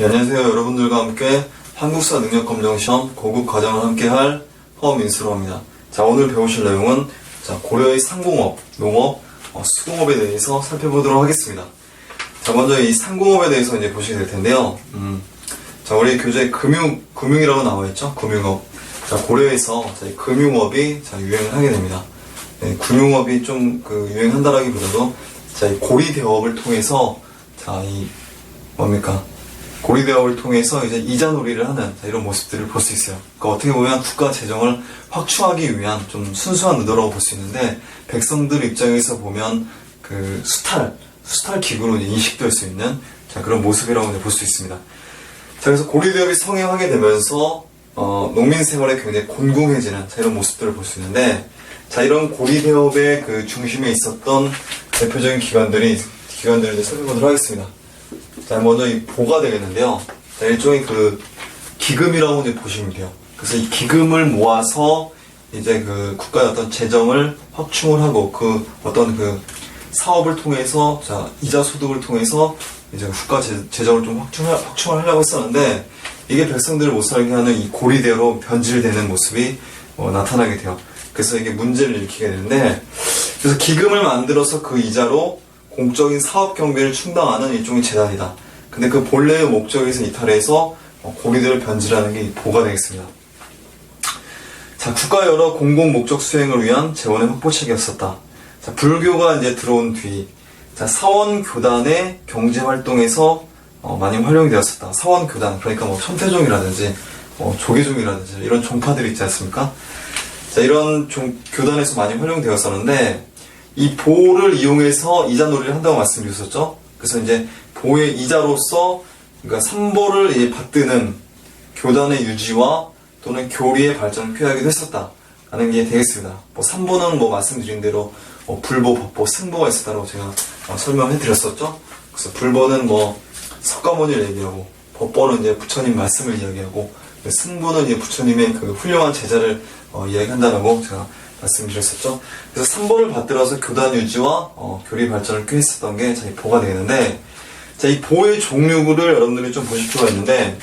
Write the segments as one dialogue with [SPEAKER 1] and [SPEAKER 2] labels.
[SPEAKER 1] 네, 안녕하세요. 여러분들과 함께 한국사 능력검정시험 고급 과정을 함께할 허민수로 합니다. 자, 오늘 배우실 내용은 고려의 상공업, 농업, 수공업에 대해서 살펴보도록 하겠습니다. 자, 먼저 이 상공업에 대해서 이제 보시게 될 텐데요. 자, 우리 교재에 금융이라고 나와있죠? 금융업. 자, 고려에서 이 금융업이 유행을 하게 됩니다. 네, 금융업이 좀 유행한다라기보다도 이 고리대업을 통해서 고리대업을 통해서 이제 이자놀이를 하는 이런 모습들을 볼 수 있어요. 그러니까 어떻게 보면 국가 재정을 확충하기 위한 좀 순수한 의도라고 볼 수 있는데, 백성들 입장에서 보면 수탈 기구로 인식될 수 있는 그런 모습이라고 볼 수 있습니다. 자, 그래서 고리대업이 성행하게 되면서 농민 생활에 굉장히 곤궁해지는 이런 모습들을 볼 수 있는데, 자, 이런 고리대업의 중심에 있었던 대표적인 기관들을 이제 살펴보도록 하겠습니다. 자, 먼저 이 보가 되겠는데요. 자, 일종의 기금이라고 이제 보시면 돼요. 그래서 이 기금을 모아서 이제 국가의 어떤 재정을 확충을 하고 어떤 사업을 통해서 이자 소득을 통해서 이제 국가 재정을 좀 확충을 하려고 했었는데, 이게 백성들을 못 살게 하는 이 고리대로 변질되는 모습이 나타나게 돼요. 그래서 이게 문제를 일으키게 되는데, 그래서 기금을 만들어서 그 이자로 공적인 사업 경비를 충당하는 일종의 재단이다. 근데 그 본래의 목적에서 이탈해서 고리대를 변질하는 게 이 보가 되겠습니다. 자, 국가의 여러 공공 목적 수행을 위한 재원의 확보책이었었다. 자, 불교가 이제 들어온 뒤, 사원교단의 경제활동에서 많이 활용이 되었었다. 사원교단, 그러니까 천태종이라든지, 조계종이라든지, 이런 종파들이 있지 않습니까? 자, 이런 교단에서 많이 활용되었었는데, 이 보를 이용해서 이자놀이를 한다고 말씀드렸었죠? 그래서 이제 보의 이자로서, 그러니까 삼보를 받드는 교단의 유지와 또는 교리의 발전을 표하기도 했었다. 라는 게 되겠습니다. 삼보는 말씀드린 대로, 불보, 법보, 승보가 있었다고 제가 설명해 드렸었죠? 그래서 불보는 석가모니를 얘기하고, 법보는 이제 부처님 말씀을 이야기하고, 승보는 이제 부처님의 훌륭한 제자를 이야기한다라고 제가 말씀드렸었죠. 그래서 삼보를 받들어서 교단 유지와 교리 발전을 꾀했었던 게 이 보가 되겠는데, 자, 이 보의 종류를 여러분들이 좀 보실 필요가 있는데,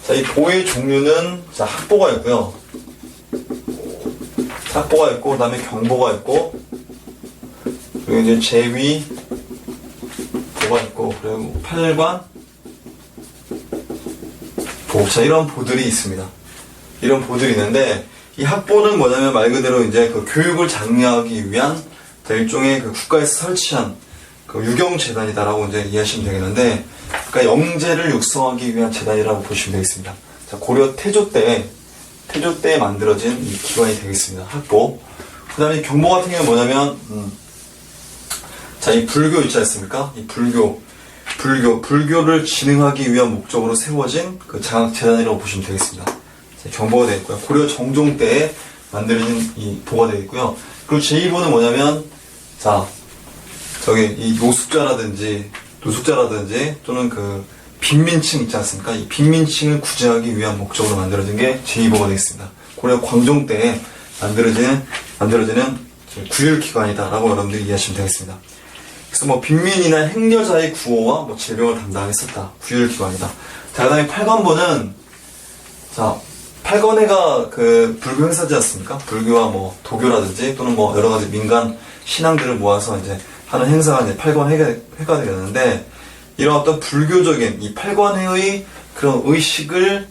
[SPEAKER 1] 자, 이 보의 종류는 학보가 있고요. 학보가 있고, 그 다음에 경보가 있고, 그리고 이제 제위 보가 있고, 그리고 팔관 보. 자, 이런 보들이 있습니다. 이런 보들이 있는데, 이 학보는 뭐냐면 말 그대로 이제 교육을 장려하기 위한 일종의 국가에서 설치한 유경재단이다라고 이제 이해하시면 되겠는데, 그러니까 영재를 육성하기 위한 재단이라고 보시면 되겠습니다. 자, 고려 태조 때에 만들어진 이 기관이 되겠습니다. 학보. 그 다음에 경보 같은 경우는 뭐냐면, 자, 이 불교 있지 않습니까? 이 불교를 진흥하기 위한 목적으로 세워진 장학재단이라고 보시면 되겠습니다. 경보가 되어 있고요. 고려 정종 때에 만들어진 이 보가 되어 있고요. 그리고 제2보는 뭐냐면, 이 노숙자라든지 또는 빈민층 있지 않습니까? 이 빈민층을 구제하기 위한 목적으로 만들어진 게 제2보가 되겠습니다. 고려 광종 때에 만들어지는 구휼기관이다라고 여러분들이 이해하시면 되겠습니다. 그래서 빈민이나 행여자의 구호와 질병을 담당했었다. 구휼기관이다. 자, 그 다음에 팔관보는, 팔관회가 불교 행사지 않습니까? 불교와 도교라든지 또는 여러 가지 민간 신앙들을 모아서 이제 하는 행사가 이제 팔관회가 되었는데, 이런 어떤 불교적인 이 팔관회의 그런 의식을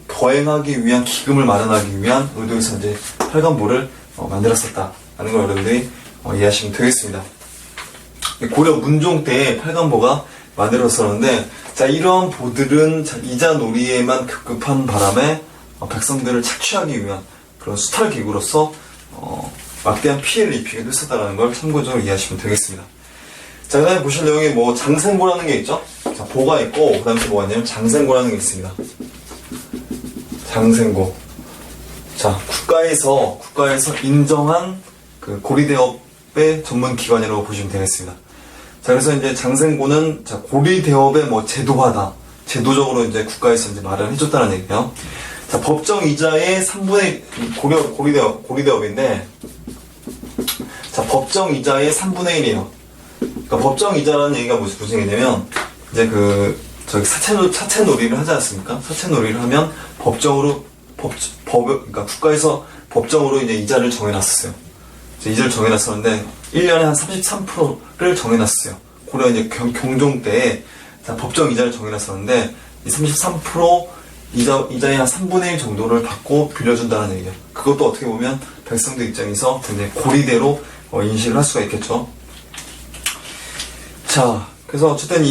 [SPEAKER 1] 거행하기 위한 기금을 마련하기 위한 의도에서 이제 팔관보를 만들었었다라는 걸 여러분들이 이해하시면 되겠습니다. 고려 문종 때에 팔관보가 만들었었는데, 자, 이러한 보들은 이자놀이에만 급급한 바람에 백성들을 착취하기 위한 그런 수탈기구로서 막대한 피해를 입히기도 했었다는 걸 참고적으로 이해하시면 되겠습니다. 자, 그 다음에 보실 내용이 장생고라는 게 있죠? 자, 보가 있고, 그 다음에 또 뭐가 있냐면 장생고라는 게 있습니다. 장생고. 자, 국가에서 인정한 고리대업의 전문 기관이라고 보시면 되겠습니다. 자, 그래서 이제 장생고는 고리대업의 제도화다. 제도적으로 이제 국가에서 이제 말을 해줬다는 얘기예요. 자, 법정 이자의 3분의 고리대업인데, 자, 법정 이자의 3분의 1이에요. 그러니까 법정 이자라는 얘기가 무슨 얘기냐면, 이제 저기 사채 놀이를 하지 않습니까? 사채 놀이를 하면 법적으로 그러니까 국가에서 법적으로 이제 이자를 정해놨었어요. 이자를 정해놨었는데 1년에 한 33%를 정해놨어요. 고려 이제 경종 때에 법정 이자를 정해놨었는데 이 33% 이자의 한 3분의 1 정도를 받고 빌려준다는 얘기예요. 그것도 어떻게 보면 백성들 입장에서 굉장히 고리대로 인식을 할 수가 있겠죠. 자, 그래서 어쨌든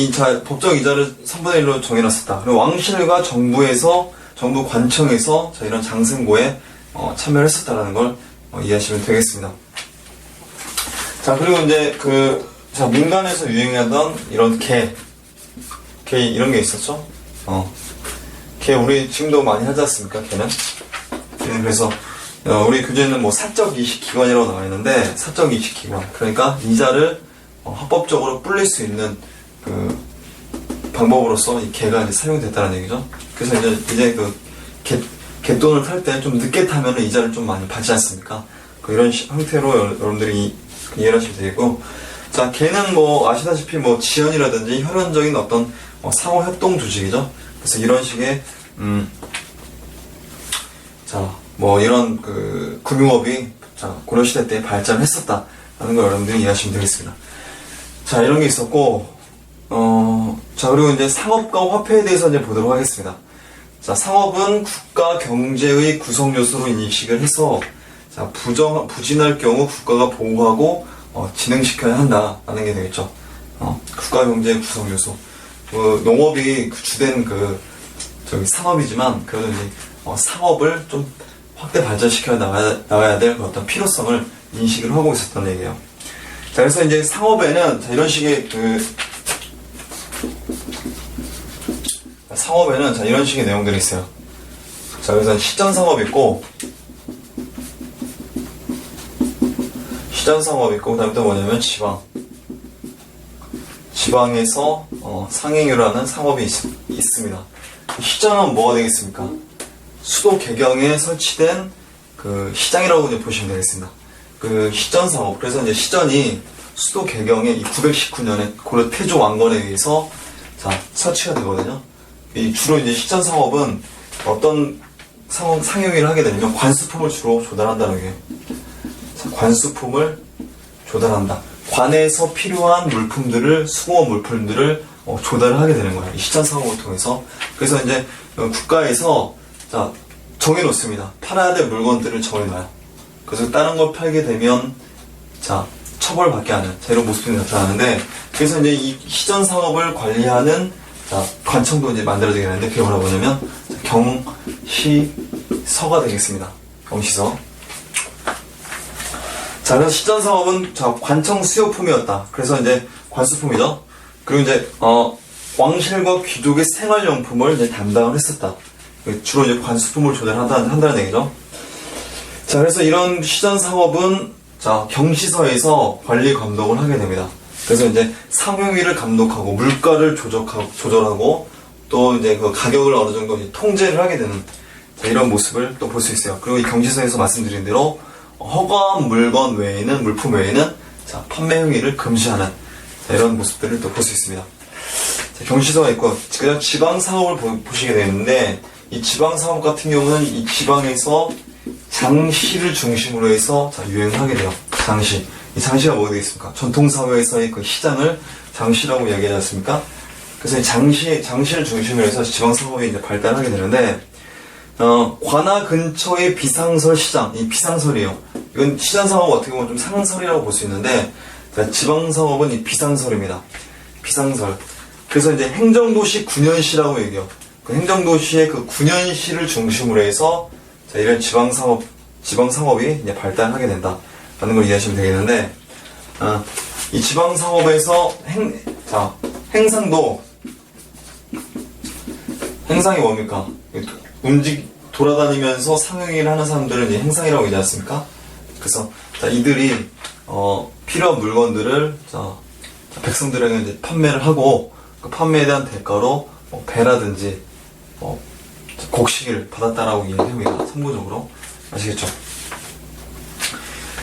[SPEAKER 1] 법정 이자를 3분의 1로 정해놨었다. 그리고 왕실과 정부 관청에서 이런 장승고에 참여를 했었다라는 걸 이해하시면 되겠습니다. 자, 그리고 이제 민간에서 유행하던 이런 개 이런 게 있었죠. 개 우리 지금도 많이 하지 않습니까? 개는 그래서 우리 교재에는 뭐 사적 이식기관이라고 나와 있는데 사적 이식기관 그러니까 이자를 합법적으로 불릴 수 있는 그 방법으로서 이 개가 이제 사용됐다는 얘기죠. 그래서 이제 개돈을 탈 때 좀 늦게 타면 이자를 좀 많이 받지 않습니까? 이런 형태로 여러분들이 이해를 하시면 되고, 자, 개는 뭐 아시다시피 뭐 지연이라든지 혈연적인 어떤 상호 협동 조직이죠. 그래서 이런 식의 자, 뭐 이런 금융업이 고려시대 때 발전을 했었다라는 걸 여러분들이 이해하시면 되겠습니다. 자, 이런 게 있었고, 자, 그리고 이제 상업과 화폐에 대해서 이제 보도록 하겠습니다. 자, 상업은 국가 경제의 구성 요소로 인식을 해서, 자, 부진할 경우 국가가 보호하고, 진행시켜야 한다라는 게 되겠죠. 국가 경제의 구성 요소. 농업이 주된 상업이지만, 그래도 이제, 상업을 좀 확대 발전시켜 나가야 될 어떤 필요성을 인식을 하고 있었던 얘기예요. 자, 그래서 이제 상업에는, 이런 식의 상업에는 이런 식의 내용들이 있어요. 자, 그래서 시전상업 있고, 그 다음에 또 뭐냐면 지방에서 상행유라는 상업이 있습니다. 시장은 뭐가 되겠습니까? 수도 개경에 설치된 시장이라고 이제 보시면 되겠습니다. 시전상업. 그래서 이제 시전이 수도 개경에 919년에 고려 태조 왕건에 의해서 설치가 되거든요. 주로 이제 시전상업은 어떤 상용일을 하게 되면 관수품을 주로 조달한다는 거예요. 관수품을 조달한다. 관에서 필요한 물품들을, 수공업 물품들을 조달을 하게 되는 거예요. 이 시전상업을 통해서. 그래서 이제 국가에서 정해놓습니다. 팔아야 될 물건들을 정해놔요. 그래서 다른 걸 팔게 되면 처벌받게 하는 이런 모습이 나타나는데, 그래서 이제 이 시전상업을 관리하는 관청도 이제 만들어지게 되는데, 그게 뭐냐면 경시서가 되겠습니다. 경시서. 자, 그래서 시전상업은 관청 수요품이었다. 그래서 이제 관수품이죠. 그리고 이제 왕실과 귀족의 생활용품을 이제 담당을 했었다. 주로 이제 관수품을 조달한다는 얘기죠. 자, 그래서 이런 시전상업은 경시서에서 관리 감독을 하게 됩니다. 그래서 이제 상용위를 감독하고 물가를 조절하고 또 이제 가격을 어느 정도 통제를 하게 되는 이런 모습을 또 볼 수 있어요. 그리고 이 경시서에서 말씀드린 대로 허가한 물품 외에는 판매 행위를 금지하는 이런 모습들을 또 볼 수 있습니다. 경시서가 있고, 그냥 지방상업을 보시게 되는데, 이 지방상업 같은 경우는 이 지방에서 장시를 중심으로 해서 유행하게 돼요. 장시. 이 장시가 뭐가 되겠습니까? 전통사회에서의 시장을 장시라고 이야기하지 않습니까? 그래서 이 장시를 중심으로 해서 지방상업이 이제 발달하게 되는데, 관아 근처의 비상설 시장, 이 비상설이에요. 이건 시장상업 어떻게 보면 좀 상설이라고 볼 수 있는데, 지방상업은 이 비상설입니다. 비상설. 그래서 이제 행정도시 9년시라고 얘기해요. 행정도시의 9년시를 중심으로 해서 이런 지방상업이 이제 발달하게 된다라는 걸 이해하시면 되겠는데, 이 지방상업에서 행상이 뭡니까? 돌아다니면서 상용일을 하는 사람들은 이제 행상이라고 하지 않습니까? 그래서 이들이 필요한 물건들을 백성들에게 이제 판매를 하고, 그 판매에 대한 대가로 배라든지 곡식을 받았다라고 이야기합니다. 선구적으로. 아시겠죠?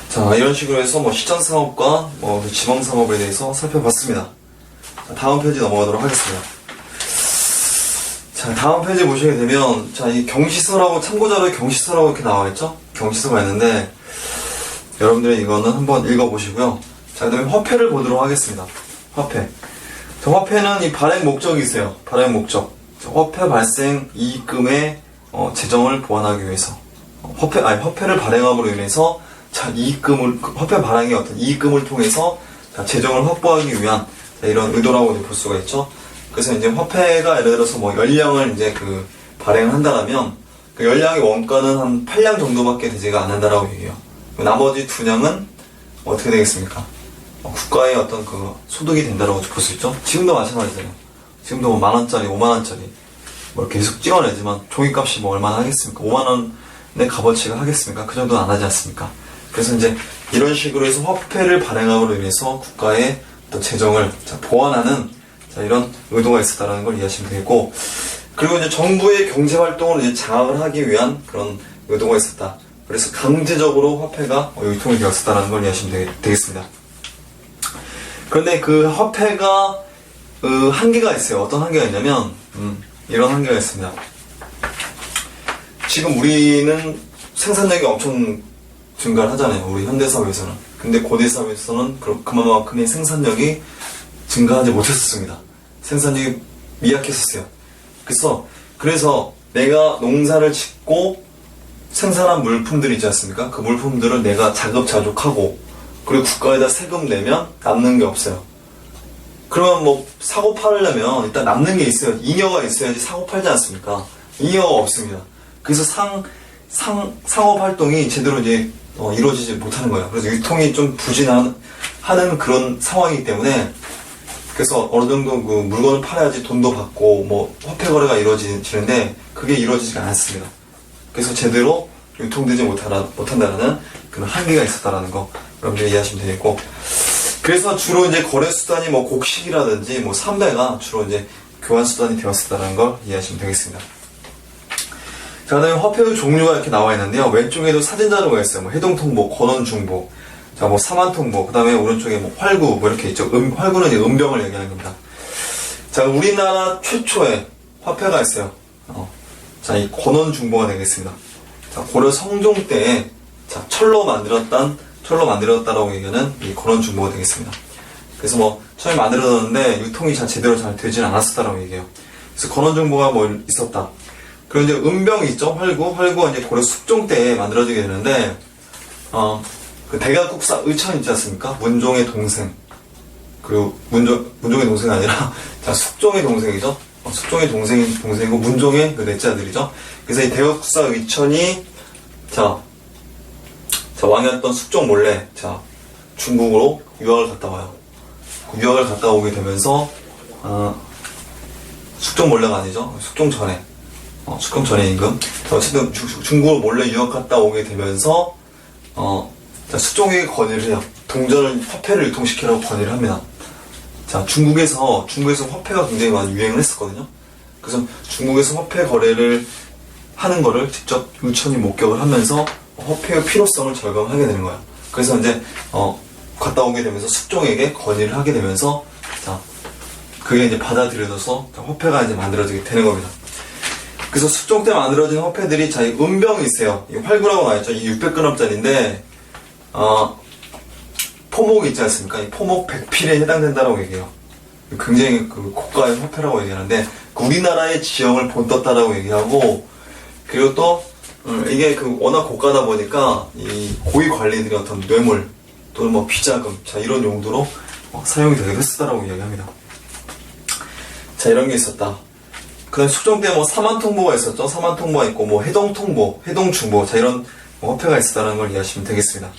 [SPEAKER 1] 자, 이런 식으로 해서 시전상업과 지방상업에 대해서 살펴봤습니다. 다음 페이지 넘어가도록 하겠습니다. 자, 다음 페이지 보시게 되면, 자, 이 경시서라고, 참고자료에 경시서라고 이렇게 나와있죠? 경시서가 있는데, 여러분들이 이거는 한번 읽어보시고요. 자, 그 다음에 화폐를 보도록 하겠습니다. 화폐. 자, 화폐는 이 발행 목적이 있어요. 발행 목적. 자, 화폐 발생 이익금의 재정을 보완하기 위해서. 화폐를 발행함으로 인해서, 자, 화폐 발행의 어떤 이익금을 통해서, 자, 재정을 확보하기 위한, 자, 이런 의도라고 볼 수가 있죠. 그래서 이제 화폐가 예를 들어서 뭐 열량을 이제 발행을 한다면, 그 열량의 원가는 한 8량 정도밖에 되지가 않는다라고 얘기해요. 나머지 2량은 어떻게 되겠습니까? 국가의 어떤 소득이 된다라고 볼 수 있죠. 지금도 마찬가지잖아요. 지금도 뭐 10,000원짜리, 50,000원짜리 뭐 계속 찍어내지만 종이값이 뭐 얼마나 하겠습니까? 50,000원의 값어치가 하겠습니까? 그 정도는 안 하지 않습니까? 그래서 이제 이런 식으로 해서 화폐를 발행함으로 인해서 국가의 어떤 재정을 보완하는 이런 의도가 있었다는 걸 이해하시면 되겠고, 그리고 이제 정부의 경제활동을 이제 장악을 하기 위한 그런 의도가 있었다. 그래서 강제적으로 화폐가 유통이 되었었다는 걸 이해하시면 되겠습니다. 그런데 그 화폐가 한계가 있어요. 어떤 한계가 있냐면 이런 한계가 있습니다. 지금 우리는 생산력이 엄청 증가를 하잖아요. 우리 현대사회에서는. 근데 고대사회에서는 그만큼의 생산력이 증가하지 못했었습니다. 생산력이 미약했었어요. 그래서 내가 농사를 짓고 생산한 물품들이 있지 않습니까? 그 물품들을 내가 자급자족하고 그리고 국가에다 세금 내면 남는 게 없어요. 그러면 뭐 사고 팔려면 일단 남는 게 있어요. 잉여가 있어야지 사고 팔지 않습니까? 잉여가 없습니다. 그래서 상업 활동이 제대로 이제 이루어지지 못하는 거예요. 그래서 유통이 좀 부진하는 그런 상황이기 때문에, 그래서 어느 정도 그 물건을 팔아야지 돈도 받고 뭐 화폐 거래가 이루어지는데 그게 이루어지지 않았습니다. 그래서 제대로 유통되지 못한다는 그런 한계가 있었다라는 거 여러분들이 이해하시면 되겠고, 그래서 주로 이제 거래 수단이 뭐 곡식이라든지 뭐 삼배가 주로 이제 교환 수단이 되었었다는 걸 이해하시면 되겠습니다. 자, 그 다음에 화폐의 종류가 이렇게 나와 있는데요. 왼쪽에도 사진 자료가 있어요. 뭐 해동통보, 권원중보, 자, 뭐 사만통보, 그 다음에 오른쪽에 뭐 활구, 뭐 이렇게 있죠. 활구는 이제 은병을 얘기하는 겁니다. 자, 우리나라 최초의 화폐가 있어요. 자, 이 권원중보가 되겠습니다. 자, 고려 성종 때에 자, 철로 만들었다라고 얘기하는 이 권원중보가 되겠습니다. 그래서 뭐 처음에 만들어졌는데 유통이 제대로 잘 되지는 않았었다라고 얘기해요. 그래서 권원중보가 뭐 있었다. 그리고 이제 은병이 있죠. 활구가 이제 고려 숙종 때에 만들어지게 되는데, 그 대각국사 의천 있지 않습니까? 문종의 동생. 그리고 문종의 동생이 아니라, 자, 숙종의 동생이죠. 숙종의 동생이고, 문종의 그 넷째 아들이죠. 그래서 이 대각국사 의천이, 자, 왕이었던 숙종 몰래, 자, 중국으로 유학을 갔다 와요. 그 유학을 갔다 오게 되면서, 숙종 몰래가 아니죠. 숙종 전에 임금. 어쨌든 중국으로 몰래 유학 갔다 오게 되면서, 자, 숙종에게 건의를 해요. 화폐를 유통시키라고 건의를 합니다. 자, 중국에서 화폐가 굉장히 많이 유행을 했었거든요. 그래서 중국에서 화폐 거래를 하는 거를 직접 의천이 목격을 하면서 화폐의 필요성을 절감하게 되는 거예요. 그래서 이제, 갔다 오게 되면서 숙종에게 건의를 하게 되면서, 자, 그게 이제 받아들여져서 화폐가 이제 만들어지게 되는 겁니다. 그래서 숙종 때 만들어진 화폐들이, 자, 이 은병이 있어요. 이 활구라고 나와있죠. 이 600g짜리인데, 포목이 있지 않습니까? 이 포목 100필에 해당된다라고 얘기해요. 굉장히 그 고가의 화폐라고 얘기하는데, 우리나라의 지형을 본떴다라고 얘기하고, 그리고 또, 이게 워낙 고가다 보니까, 이 고위 관리들이 어떤 뇌물, 또는 뭐 비자금, 자, 이런 용도로 사용이 되기도 했었다라고 이야기합니다. 자, 이런 게 있었다. 그 다음에 숙종 때 뭐 사만통보가 있었죠. 사만통보가 있고, 뭐 해동통보, 해동중보, 자, 이런 화폐가 있었다는 걸 이해하시면 되겠습니다.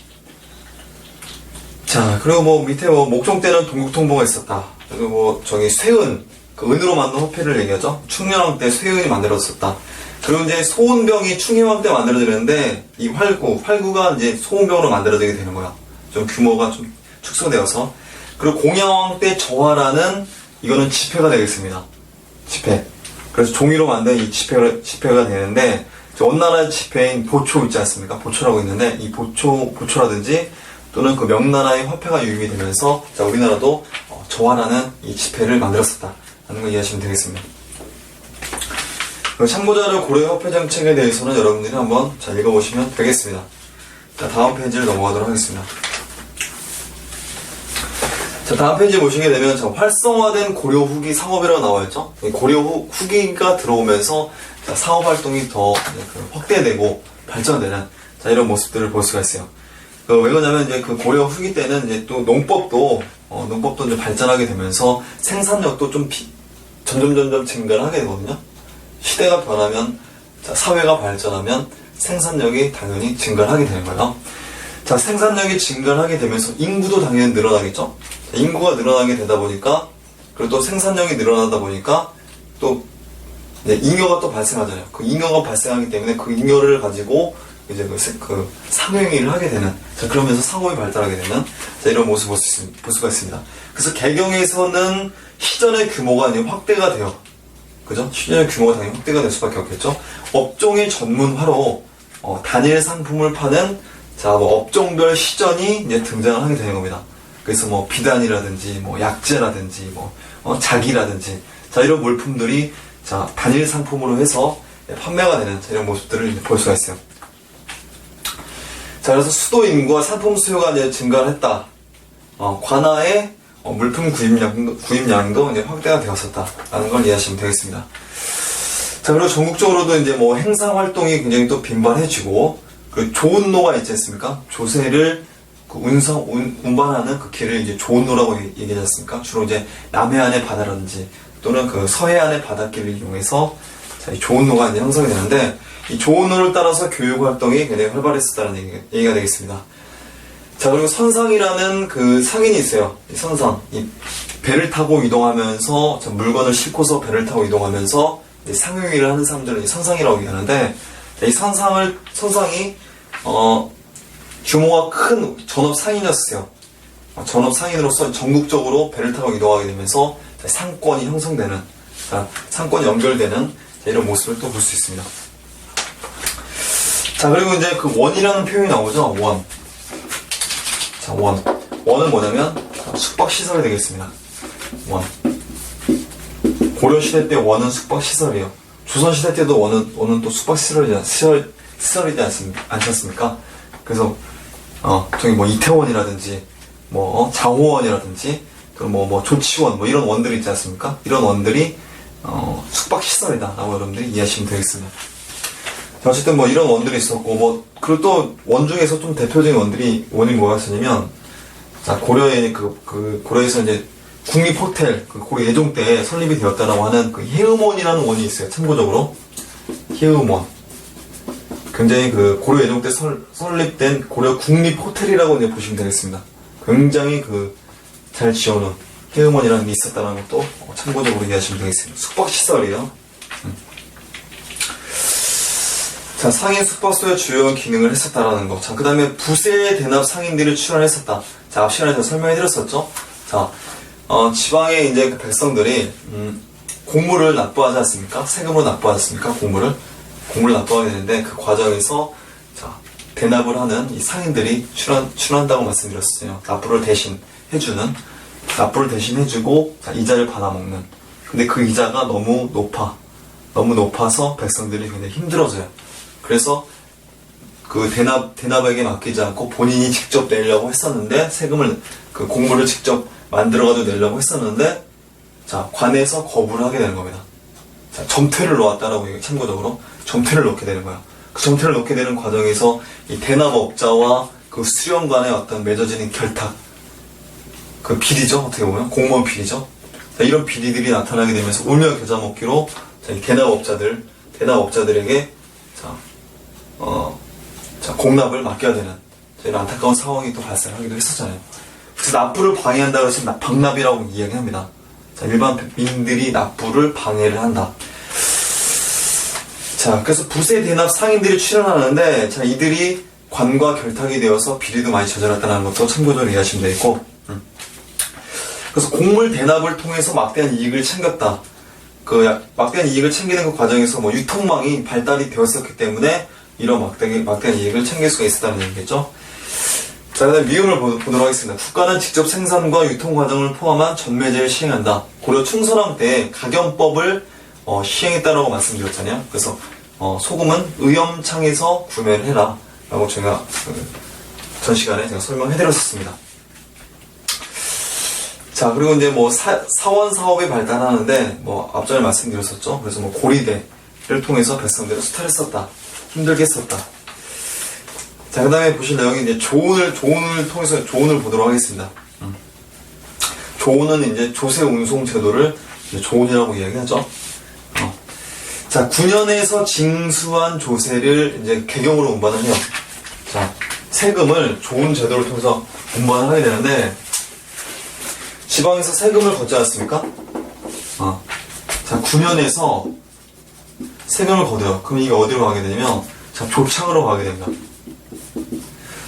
[SPEAKER 1] 자, 그리고 뭐 밑에 뭐 목종 때는 동국통보가 있었다. 그리고 뭐 쇠은, 그 은으로 만든 화폐를 얘기하죠. 충렬왕 때 쇠은이 만들어졌었다. 그리고 이제 소은병이 충혜왕 때 만들어지는데, 이 활구가 이제 소은병으로 만들어지게 되는 거야. 좀 규모가 좀 축소되어서. 그리고 공양왕 때 저화라는, 이거는 지폐가 되겠습니다. 지폐. 그래서 종이로 만든 이 지폐가 되는데, 원나라의 지폐인 보초 있지 않습니까? 보초라고 있는데, 이 보초라든지, 또는 그 명나라의 화폐가 유입이 되면서, 자, 우리나라도 저화라는 이 지폐를 만들었었다. 라는 걸 이해하시면 되겠습니다. 참고자료 고려협회 정책에 대해서는 여러분들이 한번 잘 읽어보시면 되겠습니다. 자, 다음 페이지를 넘어가도록 하겠습니다. 자, 다음 페이지 보시게 되면 활성화된 고려 후기 상업이라고 나와있죠. 고려 후기가 들어오면서 상업 활동이 더 확대되고 발전되는 이런 모습들을 볼 수가 있어요. 왜 그러냐면 이제 그 고려 후기 때는 이제 또 농법도 이제 발전하게 되면서 생산력도 좀 점점 증가를 하게 되거든요. 시대가 변하면, 사회가 발전하면 생산력이 당연히 증가를 하게 되는 거예요. 자, 생산력이 증가를 하게 되면서 인구도 당연히 늘어나겠죠? 인구가 늘어나게 되다 보니까, 그리고 또 생산력이 늘어나다 보니까, 또, 잉여가 또 발생하잖아요. 그 잉여가 발생하기 때문에 그 잉여를 가지고 이제 그 상행위를 하게 되는, 그러면서 상업이 발달하게 되는, 이런 모습을 볼 수가 있습니다. 그래서 개경에서는 시전의 규모가 아니고 확대가 돼요. 그죠? 시전의 규모가 당연히 확대가 될 수밖에 없겠죠? 업종의 전문화로, 단일 상품을 파는, 업종별 시전이 이제 등장을 하게 되는 겁니다. 그래서 비단이라든지, 약재라든지, 자기라든지, 이런 물품들이, 단일 상품으로 해서 판매가 되는 이런 모습들을 볼 수가 있어요. 그래서 수도 인구와 상품 수요가 이제 증가를 했다. 관하의 물품 구입량도 이제 확대가 되었었다라는 걸 이해하시면 되겠습니다. 자, 그리고 전국적으로도 이제 행사 활동이 굉장히 또 빈번해지고, 그 조운로가 있지 않습니까? 조세를 운반하는 그 길을 이제 조운로라고 얘기하지 않습니까? 주로 이제 남해안의 바다라든지 또는 그 서해안의 바닷길을 이용해서 이 조운로가 이제 형성이 되는데, 이 조운로를 따라서 교육 활동이 굉장히 활발했었다는 얘기가 되겠습니다. 자, 그리고 선상이라는 그 상인이 있어요. 이 선상. 이 배를 타고 이동하면서, 물건을 싣고서 배를 타고 이동하면서, 상용일을 하는 사람들은 선상이라고 얘기하는데, 이 선상이, 규모가 큰 전업상인이었어요. 전업상인으로서 전국적으로 배를 타고 이동하게 되면서, 상권이 형성되는, 상권이 연결되는, 이런 모습을 또 볼 수 있습니다. 자, 그리고 이제 그 원이라는 표현이 나오죠. 원. 자, 원은 뭐냐면 숙박시설이 되겠습니다. 원. 고려시대 때 원은 숙박시설이에요. 조선시대 때도 원은 또 숙박시설이지 않습니까? 그래서 저기 이태원이라든지 장호원이라든지 그리고 조치원 이런 원들이 있지 않습니까? 이런 원들이 숙박시설이다 라고 여러분들이 이해하시면 되겠습니다. 자, 어쨌든 이런 원들이 있었고, 그리고 또 원 중에서 좀 대표적인 원이 뭐였냐면, 자, 고려에서 이제 국립호텔, 고려 예종 때 설립이 되었다라고 하는 그 해음원이라는 원이 있어요. 참고적으로. 해음원. 굉장히 고려 예종 때 설립된 고려 국립호텔이라고 이제 보시면 되겠습니다. 굉장히 잘 지어놓은 해음원이라는 게 있었다는 것도 참고적으로 이해하시면 되겠습니다. 숙박시설이에요. 자, 상인 숙박소의 주요한 기능을 했었다라는 거. 자, 그 다음에 부세 대납 상인들이 출연했었다. 자, 앞 시간에 제가 설명해드렸었죠. 자, 지방의 이제 백성들이, 공물을 납부하지 않습니까? 세금으로 납부하지 않습니까? 공물을 납부하게 되는데, 그 과정에서, 자, 대납을 하는 이 상인들이 출연한다고 말씀드렸어요. 납부를 대신 해주고, 자, 이자를 받아먹는. 근데 그 이자가 너무 높아서 백성들이 굉장히 힘들어져요. 그래서 그 대납에게 맡기지 않고 본인이 직접 내려고 했었는데, 세금을, 공물을 직접 만들어가지고 내려고 했었는데, 자, 관에서 거부를 하게 되는 겁니다. 자, 점퇴를 놓았다라고 참고적으로 점퇴를 놓게 되는 거예요. 그 점퇴를 놓게 되는 과정에서 이 대납업자와 그 수령관의 어떤 맺어지는 결탁, 그 비리죠. 어떻게 보면 공무원 비리죠. 자, 이런 비리들이 나타나게 되면서 울며 겨자 먹기로 이 대납업자들에게 공납을 맡겨야 되는 이런 안타까운 상황이 또 발생하기도 했었잖아요. 그래서 납부를 방해한다고 해서 방납이라고 이야기합니다. 자, 일반 민들이 납부를 방해를 한다. 자, 그래서 부세 대납 상인들이 출연하는데, 자, 이들이 관과 결탁이 되어서 비리도 많이 저질렀다는 것도 참고적으로 이해하시면 되겠고, 그래서 공물 대납을 통해서 막대한 이익을 챙겼다. 막대한 이익을 챙기는 그 과정에서 유통망이 발달이 되었었기 때문에 이런 막대한 이익을 챙길 수가 있었다는 얘기겠죠. 자, 그 다음 미음을 보도록 하겠습니다. 국가는 직접 생산과 유통 과정을 포함한 전매제를 시행한다. 고려 충선왕 때 가경법을 시행했다라고 말씀드렸잖아요. 그래서 소금은 의염창에서 구매를 해라 라고 제가 전 시간에 제가 설명해드렸었습니다. 자, 그리고 이제 뭐 사원 사업이 발달하는데 뭐 앞전에 말씀드렸었죠. 그래서 뭐 고리대를 통해서 백성들을 수탈을 썼다, 힘들게 썼다. 자, 그 다음에 보실 내용이 이제 조언을 통해서 조언을 보도록 하겠습니다. 조언은 이제 조세 운송 제도를 이제 조언이라고 이야기하죠. 자, 9년에서 징수한 조세를 이제 개경으로 운반을 해요. 자, 세금을 조언 제도를 통해서 운반을 하게 되는데, 지방에서 세금을 걷지 않습니까? 자, 9년에서 세금을 걷어요. 그럼 이게 어디로 가게 되냐면, 자, 조창으로 가게 됩니다.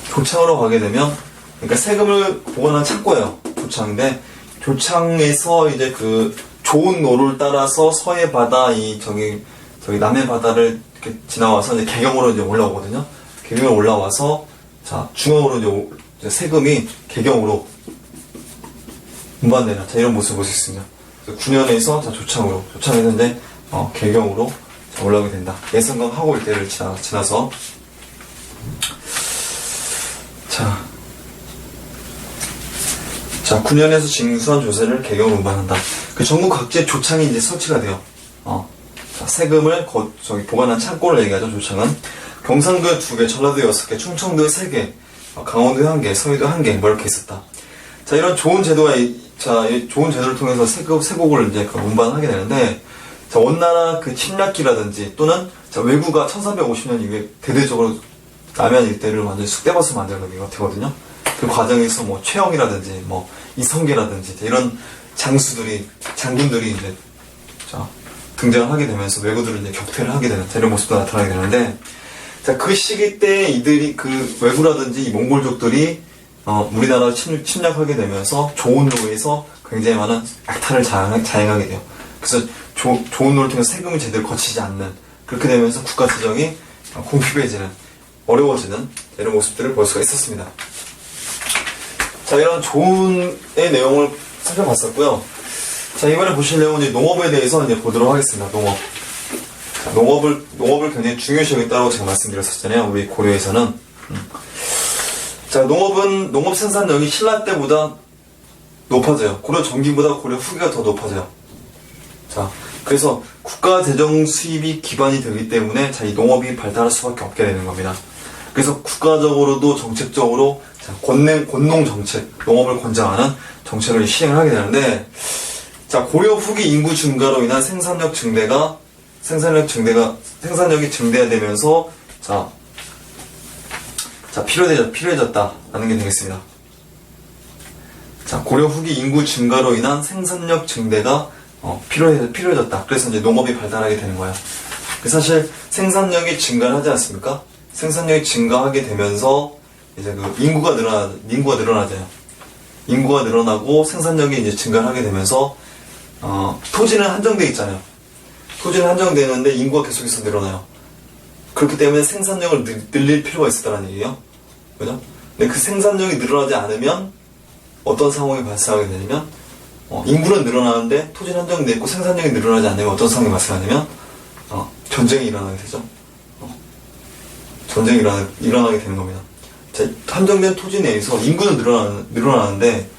[SPEAKER 1] 조창으로 가게 되면, 그러니까 세금을 보관한 창고예요. 조창인데, 조창에서 이제 그 좋은 노를 따라서 서해 바다, 저기 남해 바다를 이렇게 지나와서 이제 개경으로 이제 올라오거든요. 개경으로 올라와서, 자, 중앙으로 이제 세금이 개경으로 운반되는, 자, 이런 모습을 볼 수 있습니다. 9년에서, 자, 조창에서 이제, 개경으로 자, 올라오게 된다. 예성강 하고 일대를 지나서. 자, 9년에서 징수한 조세를 개경으로 운반한다. 그 전국 각지에 조창이 이제 설치가 돼요. 자, 세금을 보관한 창고를 얘기하죠, 조창은. 경상도에 2개, 전라도에 6개, 충청도에 3개, 강원도에 1개, 서해도에 1개, 뭐 이렇게 있었다. 자, 이런 좋은 제도가, 이 좋은 제도를 통해서 세곡을 이제 운반하게 되는데, 자, 원나라 그 침략기라든지 또는, 자, 왜구가 1350년 이후에 대대적으로 남해안 일대를 완전히 쑥대밭으로 만들게 되거든요. 그 과정에서 뭐 최영이라든지 뭐 이성계라든지 이런 장군들이 이제 자, 등장을 하게 되면서 왜구들을 이제 격퇴를 하게 되는 이런 모습도 나타나게 되는데, 자, 그 시기 때 이들이 그 왜구라든지 이 몽골족들이 우리나라를 침략하게 되면서 조은로에서 굉장히 많은 약탈을 자행하게 돼요. 그래서 조은로를 통해서 세금을 제대로 거치지 않는, 그렇게 되면서 국가 재정이 궁핍해지는, 어려워지는 이런 모습들을 볼 수가 있었습니다. 자, 이런 조언의 내용을 살펴봤었고요. 자, 이번에 보실 내용은 이제 농업에 대해서 이제 보도록 하겠습니다. 농업. 자, 농업을 굉장히 중요시 여겼다고 제가 말씀드렸었잖아요. 우리 고려에서는. 자, 농업 생산력이 신라 때보다 높아져요. 고려 전기보다 고려 후기가 더 높아져요. 자, 그래서 국가 재정 수입이 기반이 되기 때문에 자, 이 농업이 발달할 수밖에 없게 되는 겁니다. 그래서 국가적으로도 정책적으로 자, 권농 정책, 농업을 권장하는 정책을 시행을 하게 되는데, 자, 고려 후기 인구 증가로 인한 생산력이 증대되면서 필요해졌다라는 게 되겠습니다. 자, 고려 후기 인구 증가로 인한 생산력 증대가 필요해졌다. 그래서 이제 농업이 발달하게 되는 거예요. 사실 생산력이 증가를 하지 않습니까? 생산력이 증가하게 되면서 이제 그 인구가 늘어나잖아요. 인구가 늘어나고 생산력이 이제 증가를 하게 되면서 토지는 한정돼 있잖아요. 토지는 한정되는데 인구가 계속해서 늘어나요. 그렇기 때문에 생산력을 늘릴 필요가 있었다는 얘기예요. 그죠? 근데 그 생산력이 늘어나지 않으면 어떤 상황이 발생하게 되냐면 인구는 늘어나는데 토지는 한정돼 있고 생산력이 늘어나지 않으면 어떤 상황이 발생하냐면 전쟁이 일어나게 되죠. 전쟁이 일어나게 되는 겁니다. 자, 한정된 토지 내에서 인구는 늘어나는데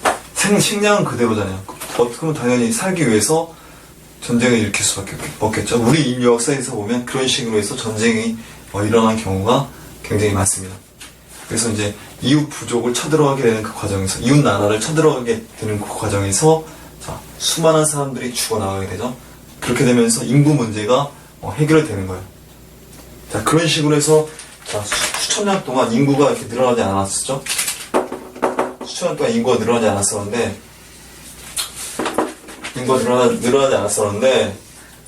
[SPEAKER 1] 식량은 그대로잖아요. 그러면 당연히 살기 위해서 전쟁을 일으킬 수밖에 없겠죠. 우리 인류 역사에서 보면 그런 식으로 해서 전쟁이 일어난 경우가 굉장히 많습니다. 그래서 이제 이웃 부족을 쳐들어가게 되는 그 과정에서, 이웃 나라를 쳐들어가게 되는 그 과정에서 자, 수많은 사람들이 죽어나가게 되죠. 그렇게 되면서 인구 문제가 해결되는 거예요. 자, 그런 식으로 해서 자, 수천 년 동안 인구가 이렇게 늘어나지 않았었죠. 수천 년 동안 인구가 늘어나지 않았었는데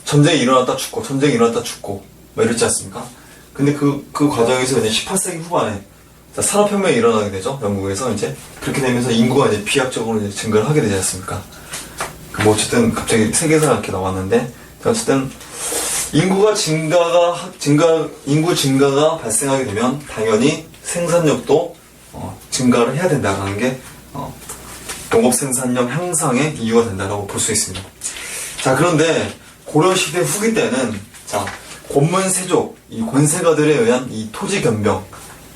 [SPEAKER 1] 전쟁이 일어났다 죽고 뭐 이랬지 않습니까? 근데 그 과정에서 이제 18세기 후반에 자, 산업혁명이 일어나게 되죠. 영국에서 이제 그렇게 되면서 인구가 이제 비약적으로 이제 증가를 하게 되지 않습니까? 뭐 어쨌든 갑자기 세계사가 이렇게 나왔는데, 어쨌든 인구 증가가 발생하게 되면 당연히 생산력도 증가를 해야 된다는 게 농업 생산력 향상의 이유가 된다고 볼 수 있습니다. 자, 그런데 고려시대 후기 때는, 자, 권문세족, 이 권세가들에 의한 이 토지 변경,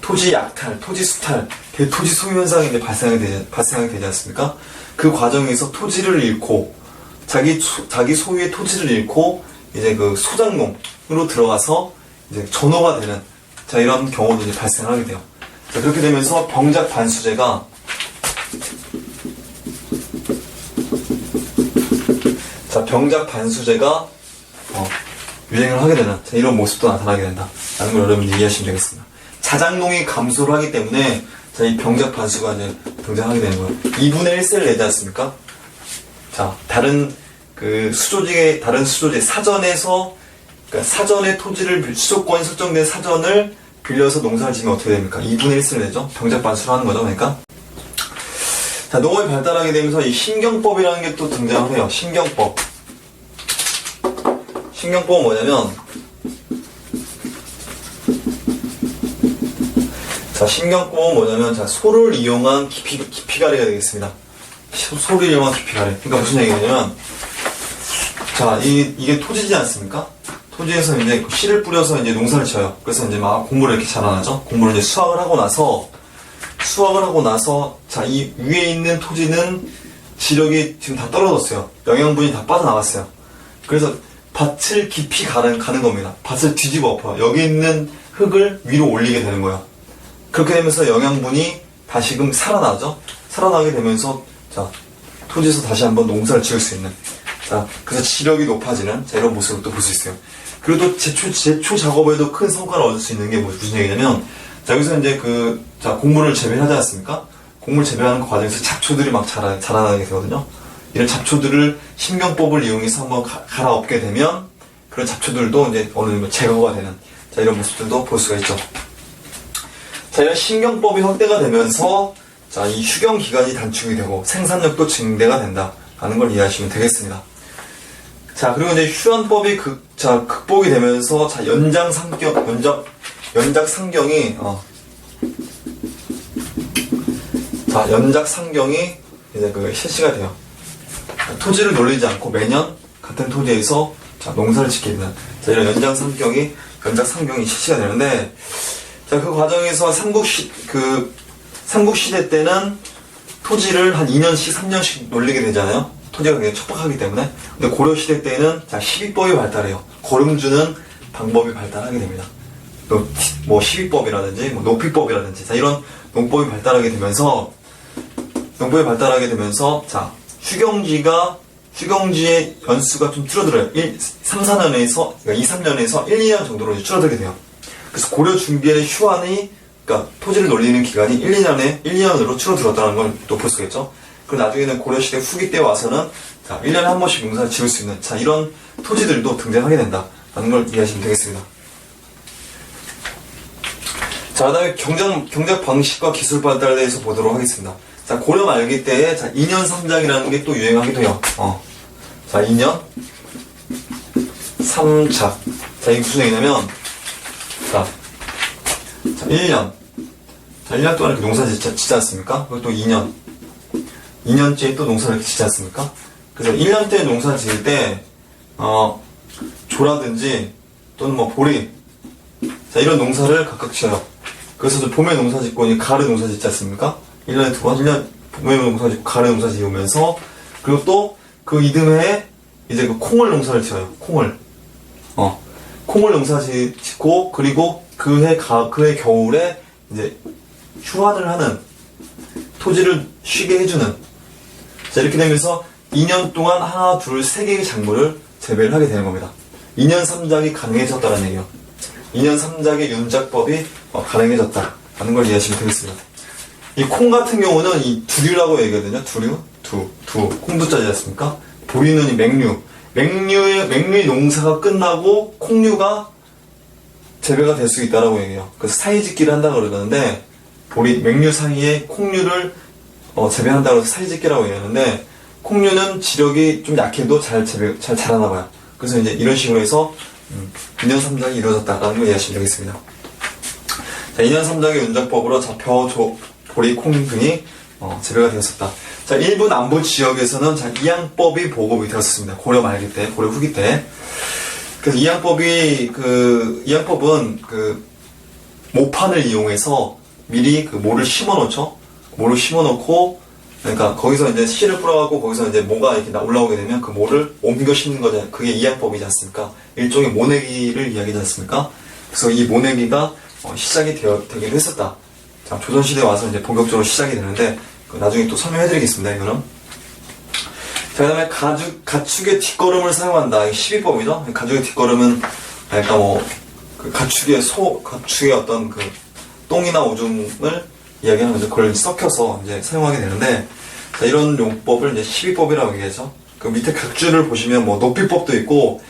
[SPEAKER 1] 토지 약탈, 토지 수탈, 대토지 소유 현상이 이제 발생하게 되지 않습니까? 그 과정에서 토지를 잃고, 자기 소유의 토지를 잃고, 이제 그 소작농으로 들어가서 이제 전호가 되는, 자, 이런 경우도 이제 발생하게 돼요. 자, 그렇게 되면서 병작 반수제가 유행을 하게 되는, 자, 이런 모습도 나타나게 된다 라는 걸 여러분들이 이해하시면 되겠습니다. 자작농이 감소를 하기 때문에, 자, 이 병작 반수가 이제 등장하게 되는 거예요. 2분의 1세를 내지 않습니까? 자, 다른 수조지의 사전에서, 그러니까 사전에 토지를, 수조권이 설정된 사전을 빌려서 농사를 지면 어떻게 됩니까? 2분의 1세를 내죠? 병작 반수를 하는 거죠, 그러니까. 자, 농업이 발달하게 되면서 이 신경법이라는 게 또 등장을 해요. 신경법. 신경법은 뭐냐면, 자, 자, 소를 이용한 깊이가래가 되겠습니다. 소를 이용한 깊이가래. 그러니까 무슨 얘기냐면, 자, 이게 토지지 않습니까? 토지에서 이제 씨를 뿌려서 이제 농사를 지어요. 그래서 이제 막 곡물을 이렇게 자라나죠? 곡물을 이제 수확을 하고 나서, 자, 이 위에 있는 토지는 지력이 지금 다 떨어졌어요. 영양분이 다 빠져나갔어요. 그래서 밭을 깊이 가는 겁니다. 밭을 뒤집어 엎어요. 여기 있는 흙을 위로 올리게 되는 거예요. 그렇게 되면서 영양분이 다시금 살아나죠? 살아나게 되면서, 자, 토지에서 다시 한번 농사를 지을 수 있는, 자, 그래서 지력이 높아지는, 자, 이런 모습을 또 볼 수 있어요. 그리고 또 제초 작업에도 큰 성과를 얻을 수 있는 게 무슨 얘기냐면, 자, 여기서 이제 곡물을 재배하지 않습니까? 곡물 재배하는 그 과정에서 잡초들이 막 자라나게 되거든요. 이런 잡초들을 신경법을 이용해서 한번 갈아엎게 되면, 그런 잡초들도 이제 어느 정도 제거가 되는, 자, 이런 모습들도 볼 수가 있죠. 자, 이런 신경법이 확대가 되면서, 자, 이 휴경 기간이 단축이 되고 생산력도 증대가 된다라는 걸 이해하시면 되겠습니다. 자, 그리고 이제 휴안법이 극복이 되면서, 자, 연작 상경이 이제 실시가 돼요. 토지를 놀리지 않고 매년 같은 토지에서, 자, 농사를 짓게 되는, 자, 이런 연작 상경이 실시가 되는데, 자, 그 과정에서 삼국시대 때는 토지를 한 2년씩, 3년씩 놀리게 되잖아요. 토지가 굉장히 척박하기 때문에. 근데 고려시대 때는, 자, 시비법이 발달해요. 거름주는 방법이 발달하게 됩니다. 뭐 시비법이라든지, 뭐 높이법이라든지, 자, 이런 농법이 발달하게 되면서, 자, 휴경지의 연수가 좀 줄어들어요. 2-3년에서 1, 2년 정도로 줄어들게 돼요. 그래서 고려 중기의 휴안이, 그러니까 토지를 놀리는 기간이 1, 2년으로 줄어들었다는 걸 또 볼 수가 있죠. 그리고 나중에는 고려시대 후기 때 와서는, 자, 1년에 한 번씩 농사를 지을 수 있는, 자, 이런 토지들도 등장하게 된다라는 걸 이해하시면 되겠습니다. 자, 그 다음에 경작 방식과 기술 발달에 대해서 보도록 하겠습니다. 자, 고려 말기 때에, 자, 2년 3작이라는 게 또 유행하기도 해요. 자, 2년 3작. 자, 이게 무슨 얘기냐면, 자, 1년. 자, 1년 동안 이렇게 농사 짓지 않습니까? 그리고 또 2년째 또 농사를 이렇게 짓지 않습니까? 그래서 1년 때 농사 지을 때, 조라든지, 또는 뭐 보리, 자, 이런 농사를 각각 지어요. 그래서 봄에 농사 짓고, 가을에 농사 짓지 않습니까? 1년에 2번, 봄에 농사 짓고, 가을에 농사 지으면서, 그리고 또, 그 이듬해에, 이제 콩을 농사를 지어요. 콩을 농사 짓고, 그리고 그해 겨울에, 이제, 휴안을 하는, 토지를 쉬게 해주는, 자, 이렇게 되면서 2년 동안 하나, 둘, 세 개의 작물을 재배를 하게 되는 겁니다. 2년 3작이 가능해졌다는 얘기예요. 2년 3작의 윤작법이 가능해졌다라는 걸 이해하시면 되겠습니다. 이 콩 같은 경우는 이 두류라고 얘기하거든요. 콩두자지 않습니까? 보리는 이 맹류의 농사가 끝나고 콩류가 재배가 될 수 있다라고 얘기해요. 그래서 사이짓기를 한다고 그러는데, 맹류 사이에 콩류를 재배한다고 해서 사이짓기라고 얘기하는데, 콩류는 지력이 좀 약해도 잘 자라나 봐요. 그래서 이제 이런 식으로 해서 2년 3작이 이루어졌다라는 걸 이해하시면 되겠습니다. 자, 2년 3작의 윤작법으로 벼, 보리, 콩 등이 재배가 되었었다. 자, 일부 남부 지역에서는 자, 이양법이 보급이 되었습니다. 고려 말기 때, 고려 후기 때. 그래서 이양법은 모판을 이용해서 미리 모를 심어놓죠. 모를 심어놓고, 그러니까 거기서 이제 씨를 뿌려갖고 거기서 이제 모가 이렇게 올라오게 되면 그 모를 옮겨 심는 거잖아요. 그게 이양법이지 않습니까? 일종의 모내기를 이야기하지 않습니까? 그래서 이 모내기가 시작이 되기도 했었다. 자, 조선시대에 와서 이제 본격적으로 시작이 되는데, 나중에 또 설명해드리겠습니다, 이거는. 자, 그 다음에 가축의 뒷걸음을 사용한다. 12법이죠? 가축의 뒷걸음은, 약간 가축의 어떤 똥이나 오줌을 이야기하는 거죠. 그걸 섞여서 이제 사용하게 되는데, 자, 이런 용법을 이제 12법이라고 얘기하죠. 그 밑에 각주를 보시면 높이법도 있고,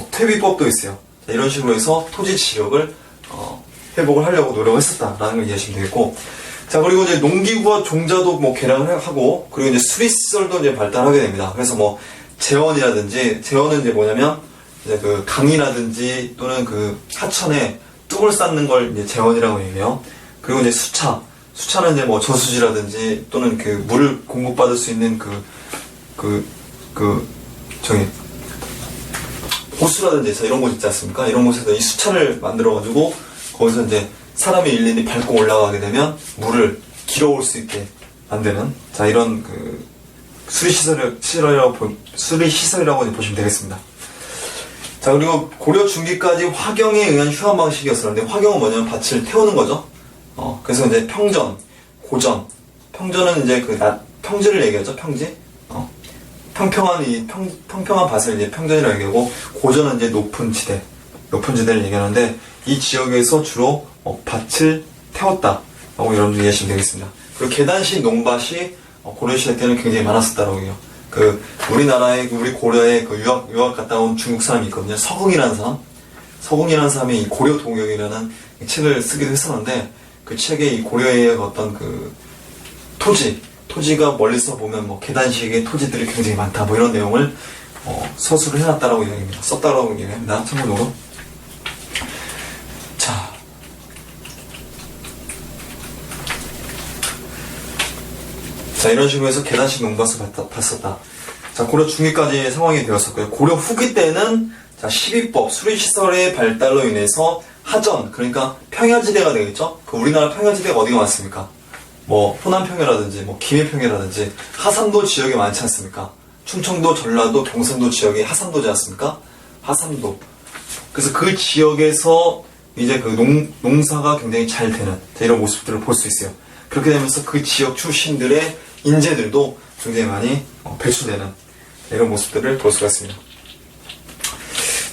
[SPEAKER 1] 퇴비법도 있어요. 자, 이런 식으로 해서 토지 지역을, 회복을 하려고 노력을 했었다라는 걸 이해하시면 되겠고, 자, 그리고 이제 농기구와 종자도 개량을 하고, 그리고 이제 수리시설도 이제 발달하게 됩니다. 그래서 재원이라든지, 재원은 이제 뭐냐면, 이제 강이라든지 또는 하천에 뚝을 쌓는 걸 이제 재원이라고 얘기해요. 그리고 이제 수차는 이제 저수지라든지 또는 물을 공급받을 수 있는 호수라든지 이런 곳 있지 않습니까? 이런 곳에서 이 수차를 만들어가지고, 거기서 이제 사람이 일일이 밟고 올라가게 되면 물을 길어올 수 있게 만드는, 자, 이런 수리시설이라고 보시면 되겠습니다. 자, 그리고 고려 중기까지 화경에 의한 휴환 방식이었었는데, 화경은 뭐냐면 밭을 태우는 거죠. 그래서 이제 평전, 고전, 평전은 이제 평지를 얘기하죠, 평지. 평평한 밭을 이제 평전이라고 얘기하고, 고전은 이제 높은 지대를 얘기하는데, 이 지역에서 주로 밭을 태웠다라고 여러분들 이해하시면 되겠습니다. 그리고 계단식 농밭이 고려시대 때는 굉장히 많았었다라고 해요. 우리 고려에 유학 갔다 온 중국 사람이 있거든요. 서궁이라는 사람이 이 고려 동역이라는 책을 쓰기도 했었는데, 그 책에 이 고려의 어떤 토지가 멀리서 보면 계단식의 토지들이 굉장히 많다, 이런 내용을 서술을 해놨다라고 이야기합니다. 썼다라고 이야기합니다. 참고로. 자, 이런 식으로 해서 계단식 농밭을 봤었다. 자, 고려 중기까지 상황이 되었었고요. 고려 후기 때는, 자, 12법, 수리시설의 발달로 인해서 하전, 그러니까 평야지대가 되겠죠? 우리나라 평야지대가 어디가 많습니까? 호남평야라든지, 김해평야라든지, 하산도 지역이 많지 않습니까? 충청도, 전라도, 경상도 지역이 하산도지 않습니까? 하산도. 그래서 그 지역에서 이제 농사가 굉장히 잘 되는, 자, 이런 모습들을 볼 수 있어요. 그렇게 되면서 그 지역 출신들의 인재들도 굉장히 많이 배출되는 이런 모습들을 볼 수가 있습니다.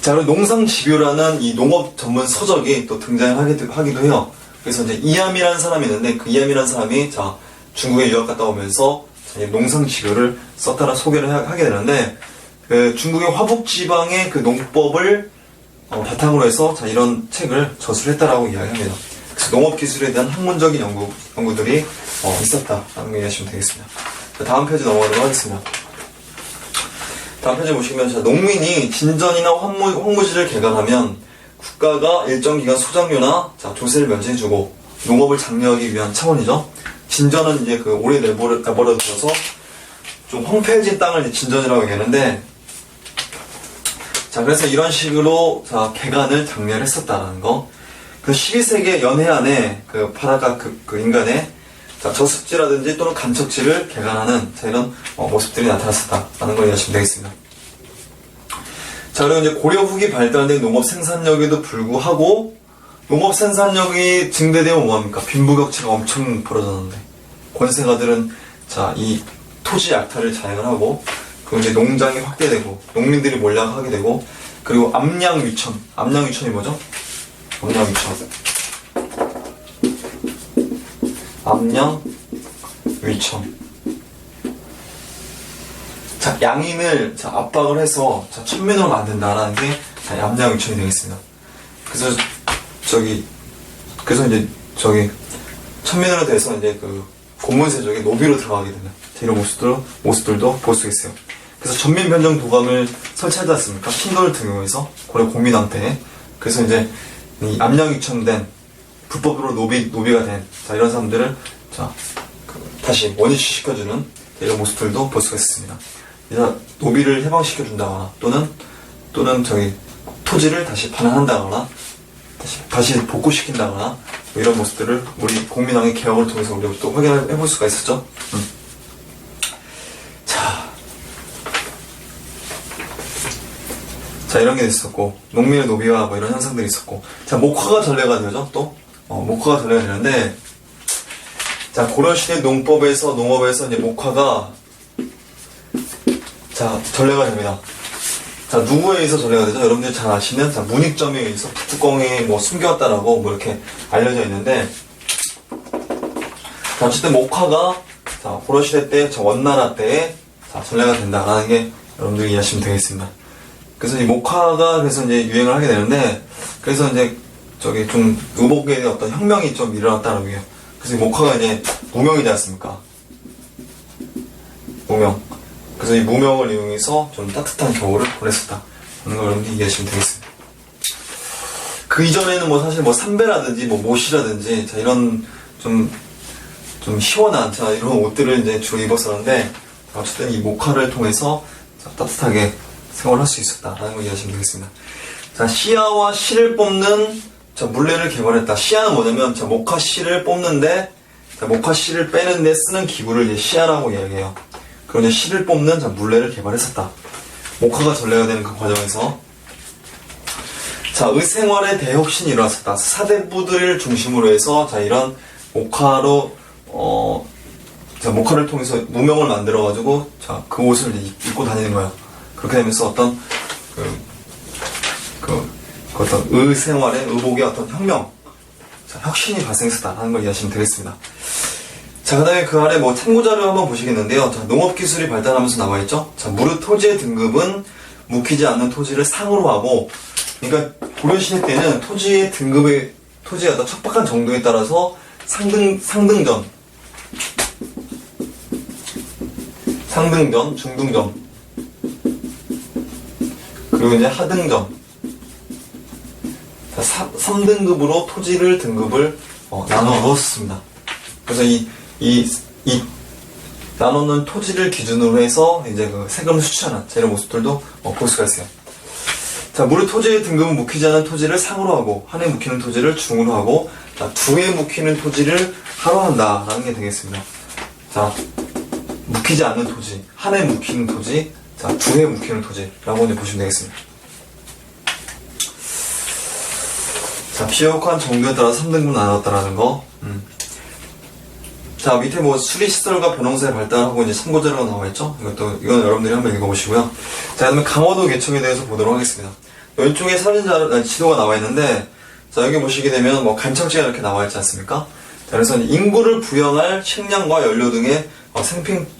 [SPEAKER 1] 자, 그리고 농상집요라는 이 농업 전문 서적이 또 등장하기도 해요. 그래서 이제 이암이라는 사람이 있는데, 그 이암이라는 사람이 중국에 유학 갔다 오면서 농상집요를 썼다라 소개를 하게 되는데, 중국의 화북지방의 농법을 바탕으로 해서 이런 책을 저술했다라고 이야기합니다. 그래서 농업기술에 대한 학문적인 연구들이 있었다라는 걸 이해하시면 되겠습니다. 자, 다음 페이지 넘어가도록 하겠습니다. 다음 페이지 보시면, 농민이 진전이나 황무지를 개간하면 국가가 일정 기간 소장료나 조세를 면제해주고 농업을 장려하기 위한 차원이죠. 진전은 이제 오래 내버려둬서 좀 황폐해진 땅을 진전이라고 얘기하는데, 자, 그래서 이런 식으로 개간을 장려를 했었다라는 거. 12세기 연해안에 바닷가 인간의 저습지라든지 또는 간척지를 개간하는 이런 모습들이 나타났었다라는 걸 이해하시면 되겠습니다. 자, 그리고 이제 고려 후기 발달된 농업 생산력에도 불구하고, 농업 생산력이 증대되면 뭐합니까? 빈부격차가 엄청 벌어졌는데, 권세가들은 이 토지 약탈을 자행을 하고, 그리고 이제 농장이 확대되고, 농민들이 몰락하게 되고, 그리고 암양위천이 뭐죠? 암양위천. 자, 양인을 압박을 해서 천민으로 만든다라는 게 암양위천이 되겠습니다. 그래서 이제 천민으로 돼서 이제 고문세족의 노비로 들어가게 되는 이런 모습들도 볼 수 있어요. 그래서 전민변정 도감을 설치하지 않습니까? 신도를 등용해서 고려 공민왕때. 그래서 이제 이 암양위천된 불법으로 노비가 된 이런 사람들을 다시 원위치 시켜주는 이런 모습들도 볼 수가 있습니다. 그래서 노비를 해방시켜준다거나 또는 저기 토지를 다시 반환한다거나 다시 복구시킨다거나 뭐 이런 모습들을 우리 공민왕의 개혁을 통해서 우리가 또 확인해 볼 수가 있었죠. 자, 이런 게 있었고, 농민의 노비화 뭐 이런 현상들이 있었고, 자, 목화가 전례가 되죠, 또? 목화가 전례가 되는데, 자, 고려시대 농법에서, 농업에서 이제 목화가, 자, 전례가 됩니다. 자, 누구에 의해서 전례가 되죠? 여러분들이 잘 아시는, 자, 문익점에 의해서 북두껑에 뭐 숨겨왔다라고 뭐 이렇게 알려져 있는데, 자, 어쨌든 목화가, 자, 고려시대 때, 자, 원나라 때에, 자, 전례가 된다라는 게 여러분들이 이해하시면 되겠습니다. 그래서 이 목화가 그래서 이제 유행을 하게 되는데, 그래서 이제 저기 좀 의복에 어떤 혁명이 좀 일어났다라고 해요. 그래서 이 목화가 이제 무명이지 않습니까? 무명. 그래서 이 무명을 이용해서 좀 따뜻한 겨울을 보냈었다. 하는 걸 여러분들이 이해하시면 되겠습니다. 그 이전에는 뭐 사실 뭐 삼배라든지 뭐 못이라든지 자 이런 좀 시원한 자 이런 옷들을 이제 주로 입었었는데, 어쨌든 이 목화를 통해서 자, 따뜻하게 생활할 수 있었다라는 걸 이해하시면 되겠습니다. 자, 씨앗와 씨를 뽑는 자, 물레를 개발했다. 씨앗은 뭐냐면 자, 목화 씨를 뽑는데 자, 목화 씨를 빼는데 쓰는 기구를 이제 씨앗이라고 이야기해요. 그리고 이제 씨를 뽑는 자, 물레를 개발했었다. 목화가 전래가 되는 그 과정에서 자, 의생활의 대혁신이 일어났었다. 사대부들을 중심으로 해서 자, 이런 목화로 자, 목화를 통해서 무명을 만들어가지고 자, 그 옷을 입고 다니는 거야. 그렇게 되면서 어떤 어떤 의생활의 의복의 어떤 혁명, 자, 혁신이 발생했다는 걸 이해하시면 되겠습니다. 자, 그 다음에 그 아래 뭐 참고자료 한번 보시겠는데요. 자, 농업기술이 발달하면서 나와있죠. 자, 무릇 토지의 등급은 묵히지 않는 토지를 상으로 하고, 그러니까 고려시대 때는 토지의 등급의, 토지의 어떤 척박한 정도에 따라서 상등전, 중등전, 그리고 이제 하등전, 3등급으로 토지를 등급을 나눠 넣었습니다. 그래서 이 나눠놓은 토지를 기준으로 해서 이제 그 세금을 수취하는 이런 모습들도 볼 수가 있어요. 자, 무릇 토지의 등급은 묵히지 않은 토지를 상으로 하고, 한 해 묵히는 토지를 중으로 하고, 자, 두 해 묵히는 토지를 하로 한다라는 게 되겠습니다. 자, 묵히지 않는 토지, 한 해 묵히는 토지, 자, 두 해 묵히는 토지라고 이제 보시면 되겠습니다. 자, 비옥한 정도에 따라 3등분 나눴다라는 거. 자, 밑에 뭐 수리시설과 변홍사의 발달하고 이제 참고자료가 나와있죠? 이건 여러분들이 한번 읽어보시고요. 자, 그 다음에 강화도 개척에 대해서 보도록 하겠습니다. 왼쪽에 지도가 나와있는데, 자, 여기 보시게 되면 뭐 간척지가 이렇게 나와있지 않습니까? 자, 그래서 인구를 부양할 식량과 연료 등의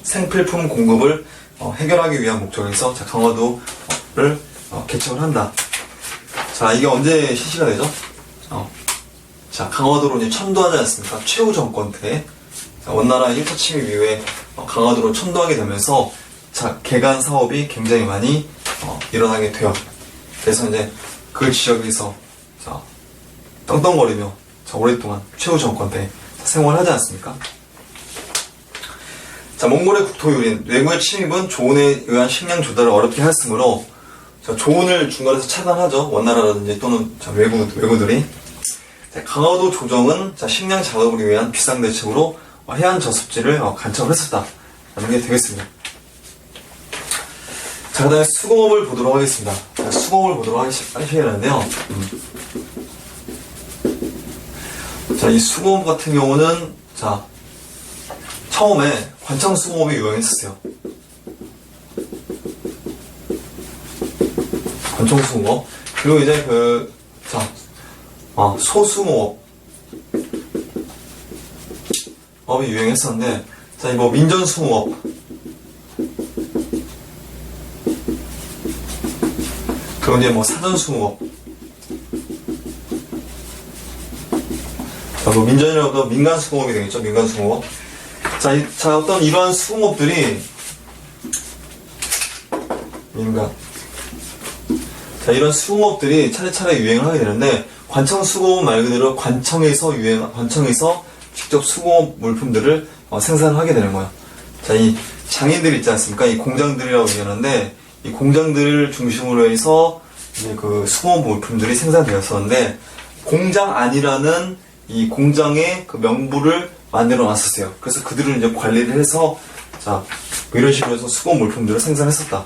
[SPEAKER 1] 생필품 공급을 해결하기 위한 목적에서 자, 강화도를 개척을 한다. 자, 이게 언제 실시가 되죠? 자, 강화도로 이제 천도하지 않습니까? 최후 정권 때 원나라 1차 침입 이후에 강화도로 천도하게 되면서 자, 개간 사업이 굉장히 많이 일어나게 돼요. 그래서 이제 그 지역에서 자, 떵떵거리며 자, 오랫동안 최후 정권 때 생활하지 않습니까? 자, 몽골의 국토유린, 외국의 침입은 조은에 의한 식량 조달을 어렵게 하였으므로 자, 조은을 중간에서 차단하죠. 원나라라든지 또는 자, 외구들이. 자, 강화도 조정은 자, 식량 작업을 위한 비상대책으로 해안 저습지를 간척을 했었다. 라는 게 되겠습니다. 자, 그 다음에 수공업을 보도록 하겠습니다. 자, 수공업을 보도록 하시겠는데요. 자, 이 수공업 같은 경우는 자, 처음에 관청 수공업이 유행했었어요. 관청 수공업. 그리고 이제 소수공업 업이 유행했었는데, 자, 이 뭐 민전수공업, 그리고 이제 뭐 사전수공업, 자, 뭐 민전이라고 민간수공업이 되겠죠, 민간수공업. 자, 어떤 이러한 수공업들이 이런 수공업들이 차례차례 유행을 하게 되는데, 관청 수공업 말 그대로 관청에서 직접 수공업 물품들을 생산을 하게 되는 거예요. 자, 이 장인들 있지 않습니까? 이 공장들이라고 얘기하는데, 이 공장들을 중심으로 해서 이제 그 수공업 물품들이 생산되었었는데, 공장 안이라는 이 공장의 그 명부를 만들어 놨었어요. 그래서 그들을 이제 관리를 해서, 자, 이런 식으로 해서 수공업 물품들을 생산했었다.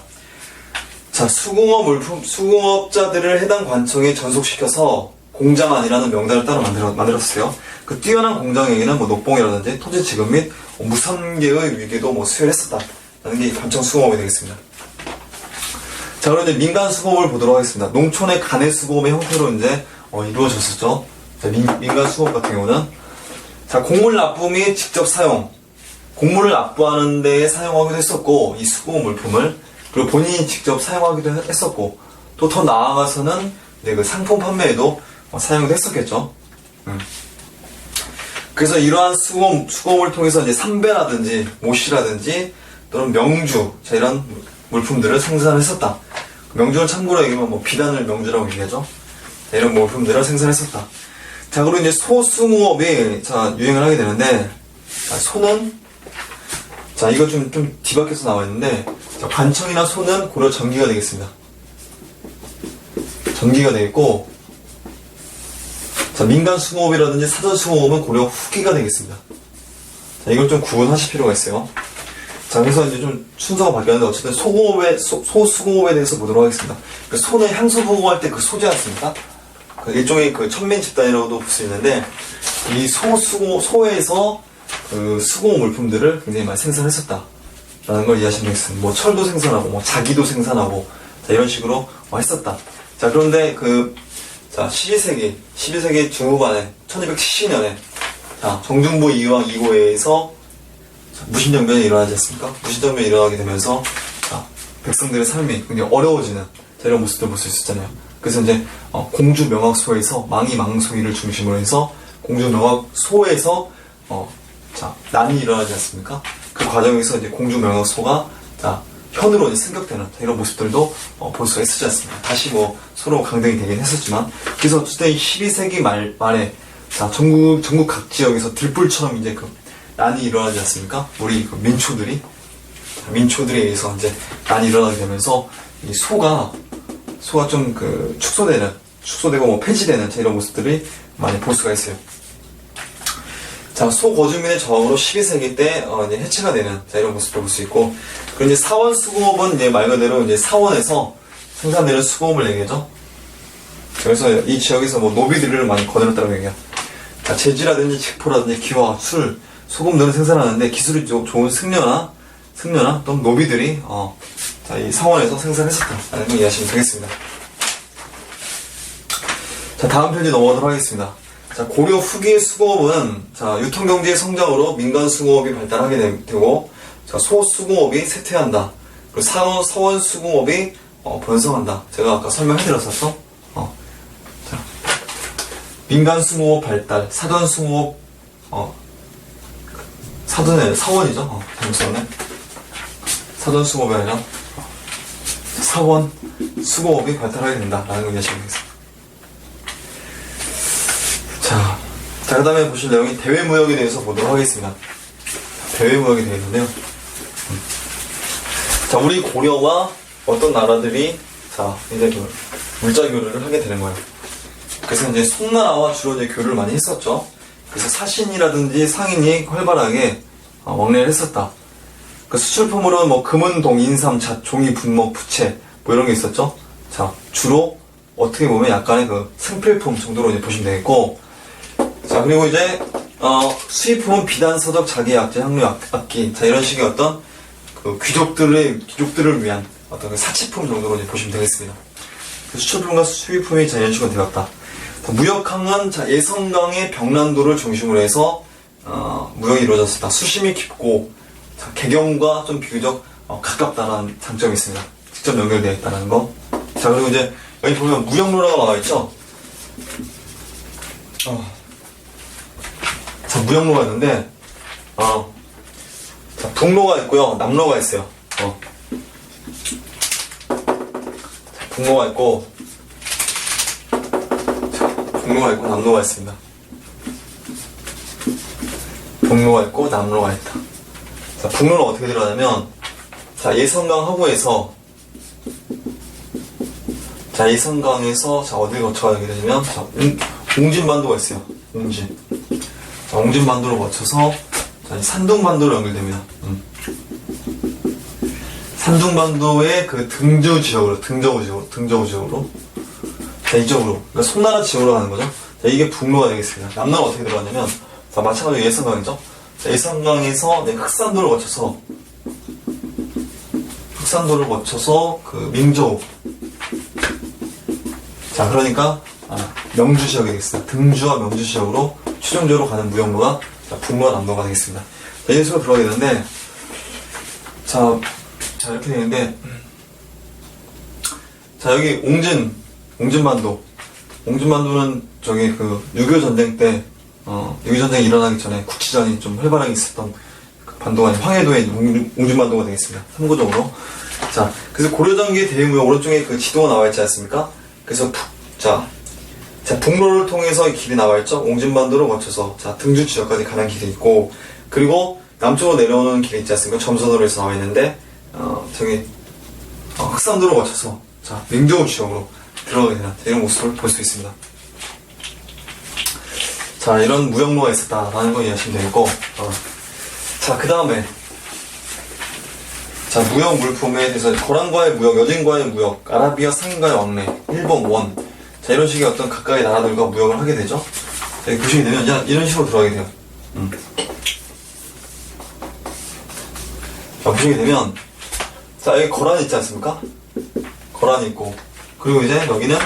[SPEAKER 1] 자, 수공업자들을 해당 관청에 전속시켜서 공장 안이라는 명단을 따로 만들었어요. 그 뛰어난 공장에게는 뭐 녹봉이라든지 토지 지급 및 무선계의 위계도 뭐 수혈했었다. 라는 게 관청 수공업이 되겠습니다. 자, 그럼 이제 민간 수공업을 보도록 하겠습니다. 농촌의 간해 수공업의 형태로 이제 이루어졌었죠. 자, 민간 수공업 같은 경우는 자, 곡물 납부 및 직접 사용, 곡물을 납부하는 데에 사용하기도 했었고, 이 수공업 물품을 그리고 본인이 직접 사용하기도 했었고, 또 더 나아가서는 이제 그 상품 판매에도 사용도 했었겠죠. 그래서 이러한 수공업을 통해서 이제 삼배라든지 모시라든지 또는 명주, 자, 이런 물품들을 생산했었다. 명주는 참고로 얘기하면 뭐 비단을 명주라고 얘기하죠. 자, 이런 물품들을 생산했었다. 자, 그리고 이제 소수공업이 자, 유행을 하게 되는데, 자, 소는 자, 이거 좀 뒤바뀌어서 나와 있는데, 자, 관청이나 소는 고려 전기가 되겠습니다. 전기가 되겠고, 자, 민간 수공업이라든지 사전 수공업은 고려 후기가 되겠습니다. 자, 이걸 좀 구분하실 필요가 있어요. 자, 그래서 이제 좀 순서가 바뀌었는데, 어쨌든 소수공업에 대해서 보도록 하겠습니다. 그 소는 향수 보고할 때 그 소지 않습니까? 그 일종의 그 천민 집단이라고도 볼 수 있는데, 이 소에서 그 수공업 물품들을 굉장히 많이 생산했었다. 라는 걸 이해하시면 되겠습니다. 뭐 철도 생산하고, 뭐 자기도 생산하고, 자, 이런 식으로 했었다. 자, 그런데 자, 12세기 중후반에, 1270년에, 자, 정중부 이왕 2호에서 무신정변이 일어나지 않습니까? 무신정변이 일어나게 되면서, 자, 백성들의 삶이 굉장히 어려워지는, 자, 이런 모습들 볼 수 있었잖아요. 그래서 이제, 공주 명학소에서, 망이 망소이를 중심으로 해서, 공주 명학소에서, 자, 난이 일어나지 않습니까? 그 과정에서 이제 공주 명학소가, 자, 현으로 이제 승격되는 이런 모습들도 볼 수가 있었지 않습니까? 다시 뭐 서로 강등이 되긴 했었지만, 그래서 어쨌든 12세기 말에 자, 전국 각 지역에서 들불처럼 이제 그 난이 일어나지 않습니까? 우리 그 민초들에 의해서 이제 난이 일어나게 되면서 이 소가 좀 그 축소되고 뭐 폐지되는 이런 모습들이 많이 볼 수가 있어요. 자, 소거주민의 저항으로 12세기 때 이제 해체가 되는 자, 이런 모습을 볼 수 있고, 그리고 이제 사원 수공업은 이제 말 그대로 이제 사원에서 생산되는 수공업을 얘기하죠. 그래서 이 지역에서 뭐 노비들을 많이 거느렸다고 얘기해요. 자, 제지라든지 직포라든지 기와 술, 소금 등을 생산하는데 기술이 좋은 승려나 또는 노비들이 자, 이 사원에서 생산했었다라는 걸 이해하시면 되겠습니다. 자, 다음 편지 넘어가도록 하겠습니다. 자, 고려 후기의 수공업은 자, 유통경제의 성장으로 민간 수공업이 발달하게 되고, 자, 소수공업이 쇠퇴한다. 그리고 서원 수공업이 번성한다. 제가 아까 설명해드렸었죠. 자, 민간 수공업 발달, 사전 수공업 사원이죠. 잘못 썼네. 사전 수공업이 아니라 사원 수공업이 발달하게 된다라는 걸 이해하시면 되겠습니다. 자, 그 다음에 보실 내용이 대외무역에 대해서 보도록 하겠습니다. 대외무역이 되어 있는데요. 자, 우리 고려와 어떤 나라들이, 자, 이제 그 물자 교류를 하게 되는 거예요. 그래서 이제 송나라와 주로 이제 교류를 많이 했었죠. 그래서 사신이라든지 상인이 활발하게 왕래를 했었다. 그 수출품으로는 뭐 금은동, 인삼, 잣, 종이, 분목, 부채, 뭐 이런 게 있었죠. 자, 주로 어떻게 보면 약간의 그 생필품 정도로 이제 보시면 되겠고, 자, 그리고 이제, 수입품은 비단, 서적, 자기 약재, 향료, 악기, 자, 이런 식의 어떤, 그, 귀족들을 위한 어떤 그 사치품 정도로 이제 보시면 되겠습니다. 그 수출품과 수입품이 자, 이런 식으로 되었다. 자, 무역항은, 자, 예성강의 벽난도를 중심으로 해서, 무역이 이루어졌었다. 수심이 깊고, 자, 개경과 좀 비교적, 가깝다는 장점이 있습니다. 직접 연결되어 있다는 거. 자, 그리고 이제, 여기 보면 무역로라고 나와있죠? 자, 무역로가 있는데, 자, 북로가 있고요, 남로가 있어요. 자, 북로가 있고, 자, 북로가 있고, 남로가 있습니다. 북로가 있고, 남로가 있다. 자, 북로는 어떻게 들어가냐면, 자, 예성강 하구에서, 자, 예성강에서, 자, 어디를 거쳐가게 되냐면, 자, 옹진반도가 있어요. 옹진. 자, 옹진반도를 거쳐서, 자, 산둥반도로 연결됩니다. 산둥반도의 그 등저우 지역으로, 자, 이쪽으로. 그러니까 송나라 지역으로 가는 거죠. 자, 이게 북로가 되겠습니다. 남로는 어떻게 들어가냐면, 자, 마찬가지로 예성강이죠. 자, 예성강에서 흑산도를 거쳐서, 그, 민저우. 자, 그러니까, 명주 지역이 되겠습니다. 등주와 명주 지역으로 최종적으로 가는 무역로가, 자, 북로와 남로가 되겠습니다. 자, 이런 식으로 들어가게 되는데, 자, 이렇게 되는데, 자, 여기 옹진반도. 옹진반도는 저기 그 6.25 전쟁 때, 6.25 전쟁이 일어나기 전에 국지전이 좀 활발하게 있었던 그 반도가 아닌 황해도의 옹진반도가 되겠습니다. 참고적으로. 자, 그래서 고려전기의 대무역 오른쪽에 그 지도가 나와 있지 않습니까? 그래서 자, 북로를 통해서 이 길이 나와 있죠? 옹진반도를 거쳐서, 자, 등주 지역까지 가는 길이 있고, 그리고 남쪽으로 내려오는 길이 있지 않습니까? 점선으로 해서 나와 있는데, 흑산도를 거쳐서, 자, 민저우 지역으로 들어가게 되는 이런 모습을 볼 수 있습니다. 자, 이런 무역로가 있었다라는 걸 이해하시면 되겠고, 자, 그 다음에, 자, 무역 물품에 대해서 거란과의 무역, 여진과의 무역, 아라비아 상인과의 왕래, 일본 원, 자, 이런 식의 어떤 각각의 나라들과 무역을 하게 되죠. 자, 여기 보시게 되면, 이런 식으로 들어가게 돼요. 자, 보시게 되면, 자, 여기 거란 있지 않습니까? 거란이 있고, 그리고 이제 여기는,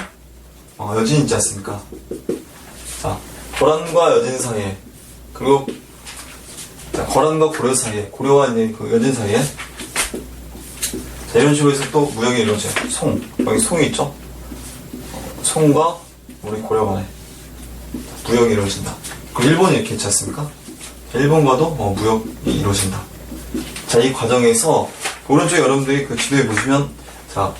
[SPEAKER 1] 여진 있지 않습니까? 자, 거란과 여진 사이에, 그리고, 자, 거란과 고려 사이에, 고려와 이제 그 여진 사이에, 자, 이런 식으로 해서 또 무역이 이루어져요. 여기 송이 있죠? 송과 우리 고려 간에 무역이 이루어진다. 그리고 일본이 이렇게 있지 않습니까? 일본과도 무역이 이루어진다. 자, 이 과정에서 오른쪽에 여러분들이 그 지도에 보시면, 자,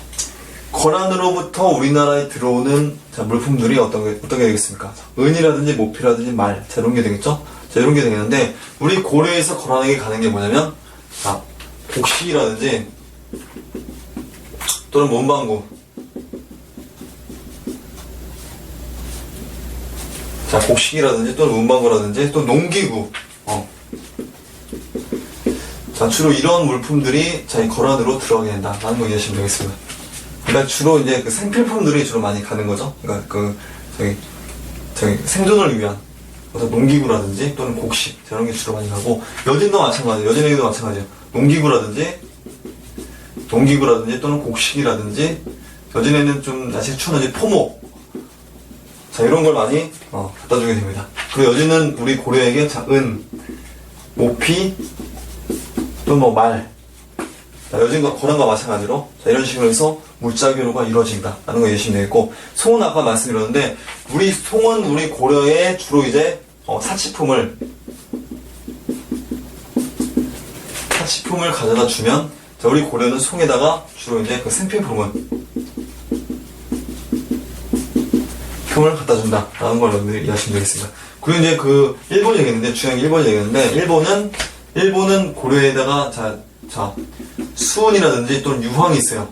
[SPEAKER 1] 거란으로부터 우리나라에 들어오는, 자, 물품들이 어떤 게 되겠습니까? 자, 은이라든지 모피라든지 말, 자, 이런 게 되겠죠? 자, 이런 게 되겠는데, 우리 고려에서 거란에게 가는 게 뭐냐면, 자, 곡식이라든지 또는 문방구, 자, 곡식이라든지 또는 문방구라든지 또 농기구, 자, 주로 이런 물품들이, 자, 이 거란으로 들어가게 된다라는 거 이해하시면 되겠습니다. 그러니까 주로 이제 그 생필품들이 주로 많이 가는 거죠. 그러니까 그 저기 생존을 위한 어떤 농기구라든지 또는 곡식, 이런 게 주로 많이 가고, 여진도 마찬가지예요. 여진에게도 마찬가지예요. 농기구라든지 또는 곡식이라든지, 여진에는 좀 날씨가 추운데 포목, 자, 이런 걸 많이 갖다 주게 됩니다. 그리고 여진은 우리 고려에게, 자, 은, 모피, 또 뭐 말, 자, 여진과 거란과 마찬가지로, 자, 이런 식으로 해서 물자 교류가 이루어진다라는 거 이해하시면 되겠고, 송은 아까 말씀드렸는데, 송은 우리 고려에 주로 이제 사치품을 가져다 주면, 자, 우리 고려는 송에다가 주로 이제 그 생필품을 갖다 준다라는 걸 여러분들이 이해하시면 되겠습니다. 그리고 이제 그 일본 얘기했는데, 중요한 게 일본 얘기했는데, 일본은 고려에다가, 자, 수은이라든지 또는 유황이 있어요.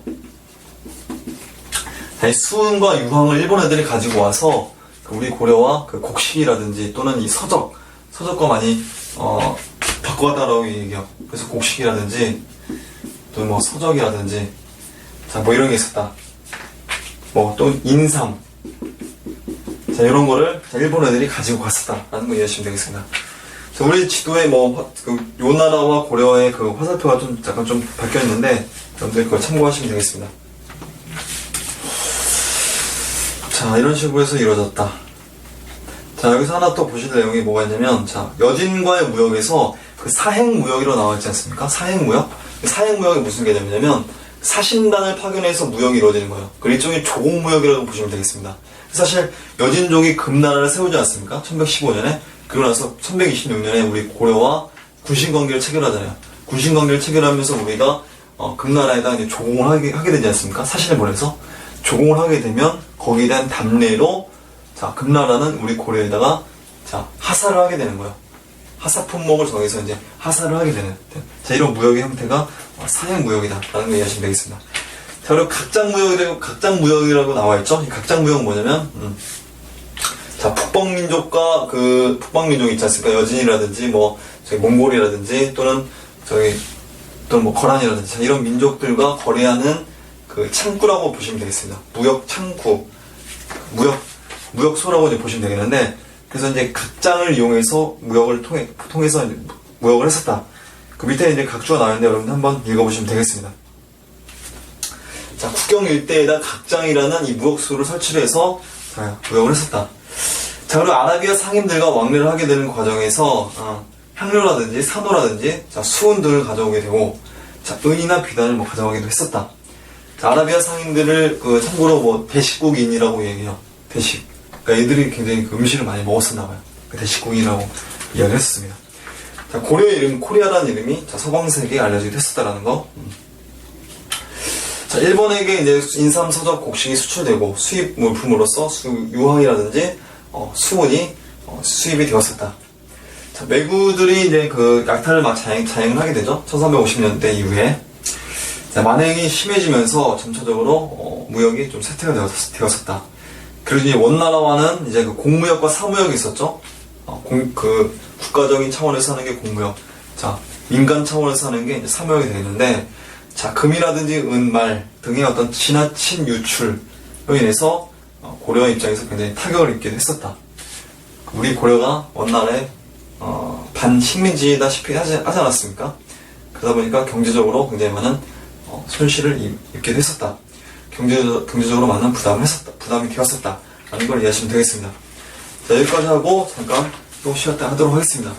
[SPEAKER 1] 자, 이 수은과 유황을 일본 애들이 가지고 와서, 우리 고려와 그 곡식이라든지 또는 이 서적과 많이, 바꿔왔다라고 얘기해요. 그래서 곡식이라든지, 또 뭐 서적이라든지, 자, 뭐 이런 게 있었다. 뭐, 또 인삼. 자, 이런 거를 일본 애들이 가지고 갔었다라는 거 이해하시면 되겠습니다. 자, 우리 지도에 요 나라와 고려의 그 화살표가 약간 좀 바뀌어 있는데, 여러분들 그걸 참고하시면 되겠습니다. 자, 이런 식으로 해서 이루어졌다. 자, 여기서 하나 또 보실 내용이 뭐가 있냐면, 자, 여진과의 무역에서 그 사행무역이라고 나와 있지 않습니까? 사행무역? 사행무역이 무슨 개념이냐면, 사신단을 파견해서 무역이 이루어지는 거예요. 그 일종의 조공무역이라고 보시면 되겠습니다. 사실 여진족이 금나라를 세우지 않습니까? 1115년에. 그러고 나서 1126년에 우리 고려와 군신관계를 체결하잖아요. 군신관계를 체결하면서 우리가 금나라에다 이제 조공을 하게 되지 않습니까? 사신을 보내서 조공을 하게 되면 거기에 대한 답례로, 자, 금나라는 우리 고려에다가, 자, 하사를 하게 되는 거예요. 하사 품목을 정해서 이제 하사를 하게 되는, 자, 이런 무역의 형태가 상행 무역이다 라는 걸 이해하시면 되겠습니다. 자, 그리고 각장무역이라고 나와있죠. 이 각장무역은 뭐냐면, 자, 북방민족과 북방민족 있지 않습니까? 여진이라든지, 저희 몽골이라든지, 또는 뭐 거란이라든지, 자, 이런 민족들과 거래하는 창구라고 보시면 되겠습니다. 무역 창구, 무역소라고 이제 보시면 되겠는데, 그래서 이제 각장을 이용해서 통해서 이제 무역을 했었다. 그 밑에 이제 각주가 나왔는데 여러분 한번 읽어보시면 되겠습니다. 자, 국경 일대에다 각장이라는 이 무역소를 설치를 해서 무역을 했었다. 자, 그리고 아라비아 상인들과 왕래를 하게 되는 과정에서 향료라든지 산호라든지 수은 등을 가져오게 되고, 자, 은이나 비단을 가져가기도 했었다. 자, 아라비아 상인들을 참고로 대식국인이라고 얘기해요. 대식. 그러니까 얘들이 굉장히 음식을 많이 먹었었나봐요. 대식국인이라고 이야기를 했었습니다. 자, 고려의 이름, 코리아라는 이름이 서방세계에 알려지기도 했었다라는 거. 자, 일본에게 이제 인삼, 서적, 곡식이 수출되고 수입 물품으로서 유황이라든지 수은이 수입이 되었었다. 자, 매구들이 이제 약탈을 막 자행을 하게 되죠. 1350년대 이후에. 자, 만행이 심해지면서 점차적으로 무역이 좀 쇠퇴가 되었었다. 그리고 이제 원나라와는 이제 공무역과 사무역이 있었죠. 국가적인 차원에서 하는 게 공무역. 자, 민간 차원에서 하는 게 이제 사무역이 되겠는데, 자, 금이라든지 은말 등의 어떤 지나친 유출로 인해서 고려 입장에서 굉장히 타격을 입게 했었다. 우리 고려가 원나라의 반식민지다시피 하지 않았습니까? 그러다 보니까 경제적으로 굉장히 많은 손실을 입게 했었다. 경제적으로 많은 부담이 되었었다. 라는 걸 이해하시면 되겠습니다. 자, 여기까지 하고 잠깐 또 쉬었다 하도록 하겠습니다.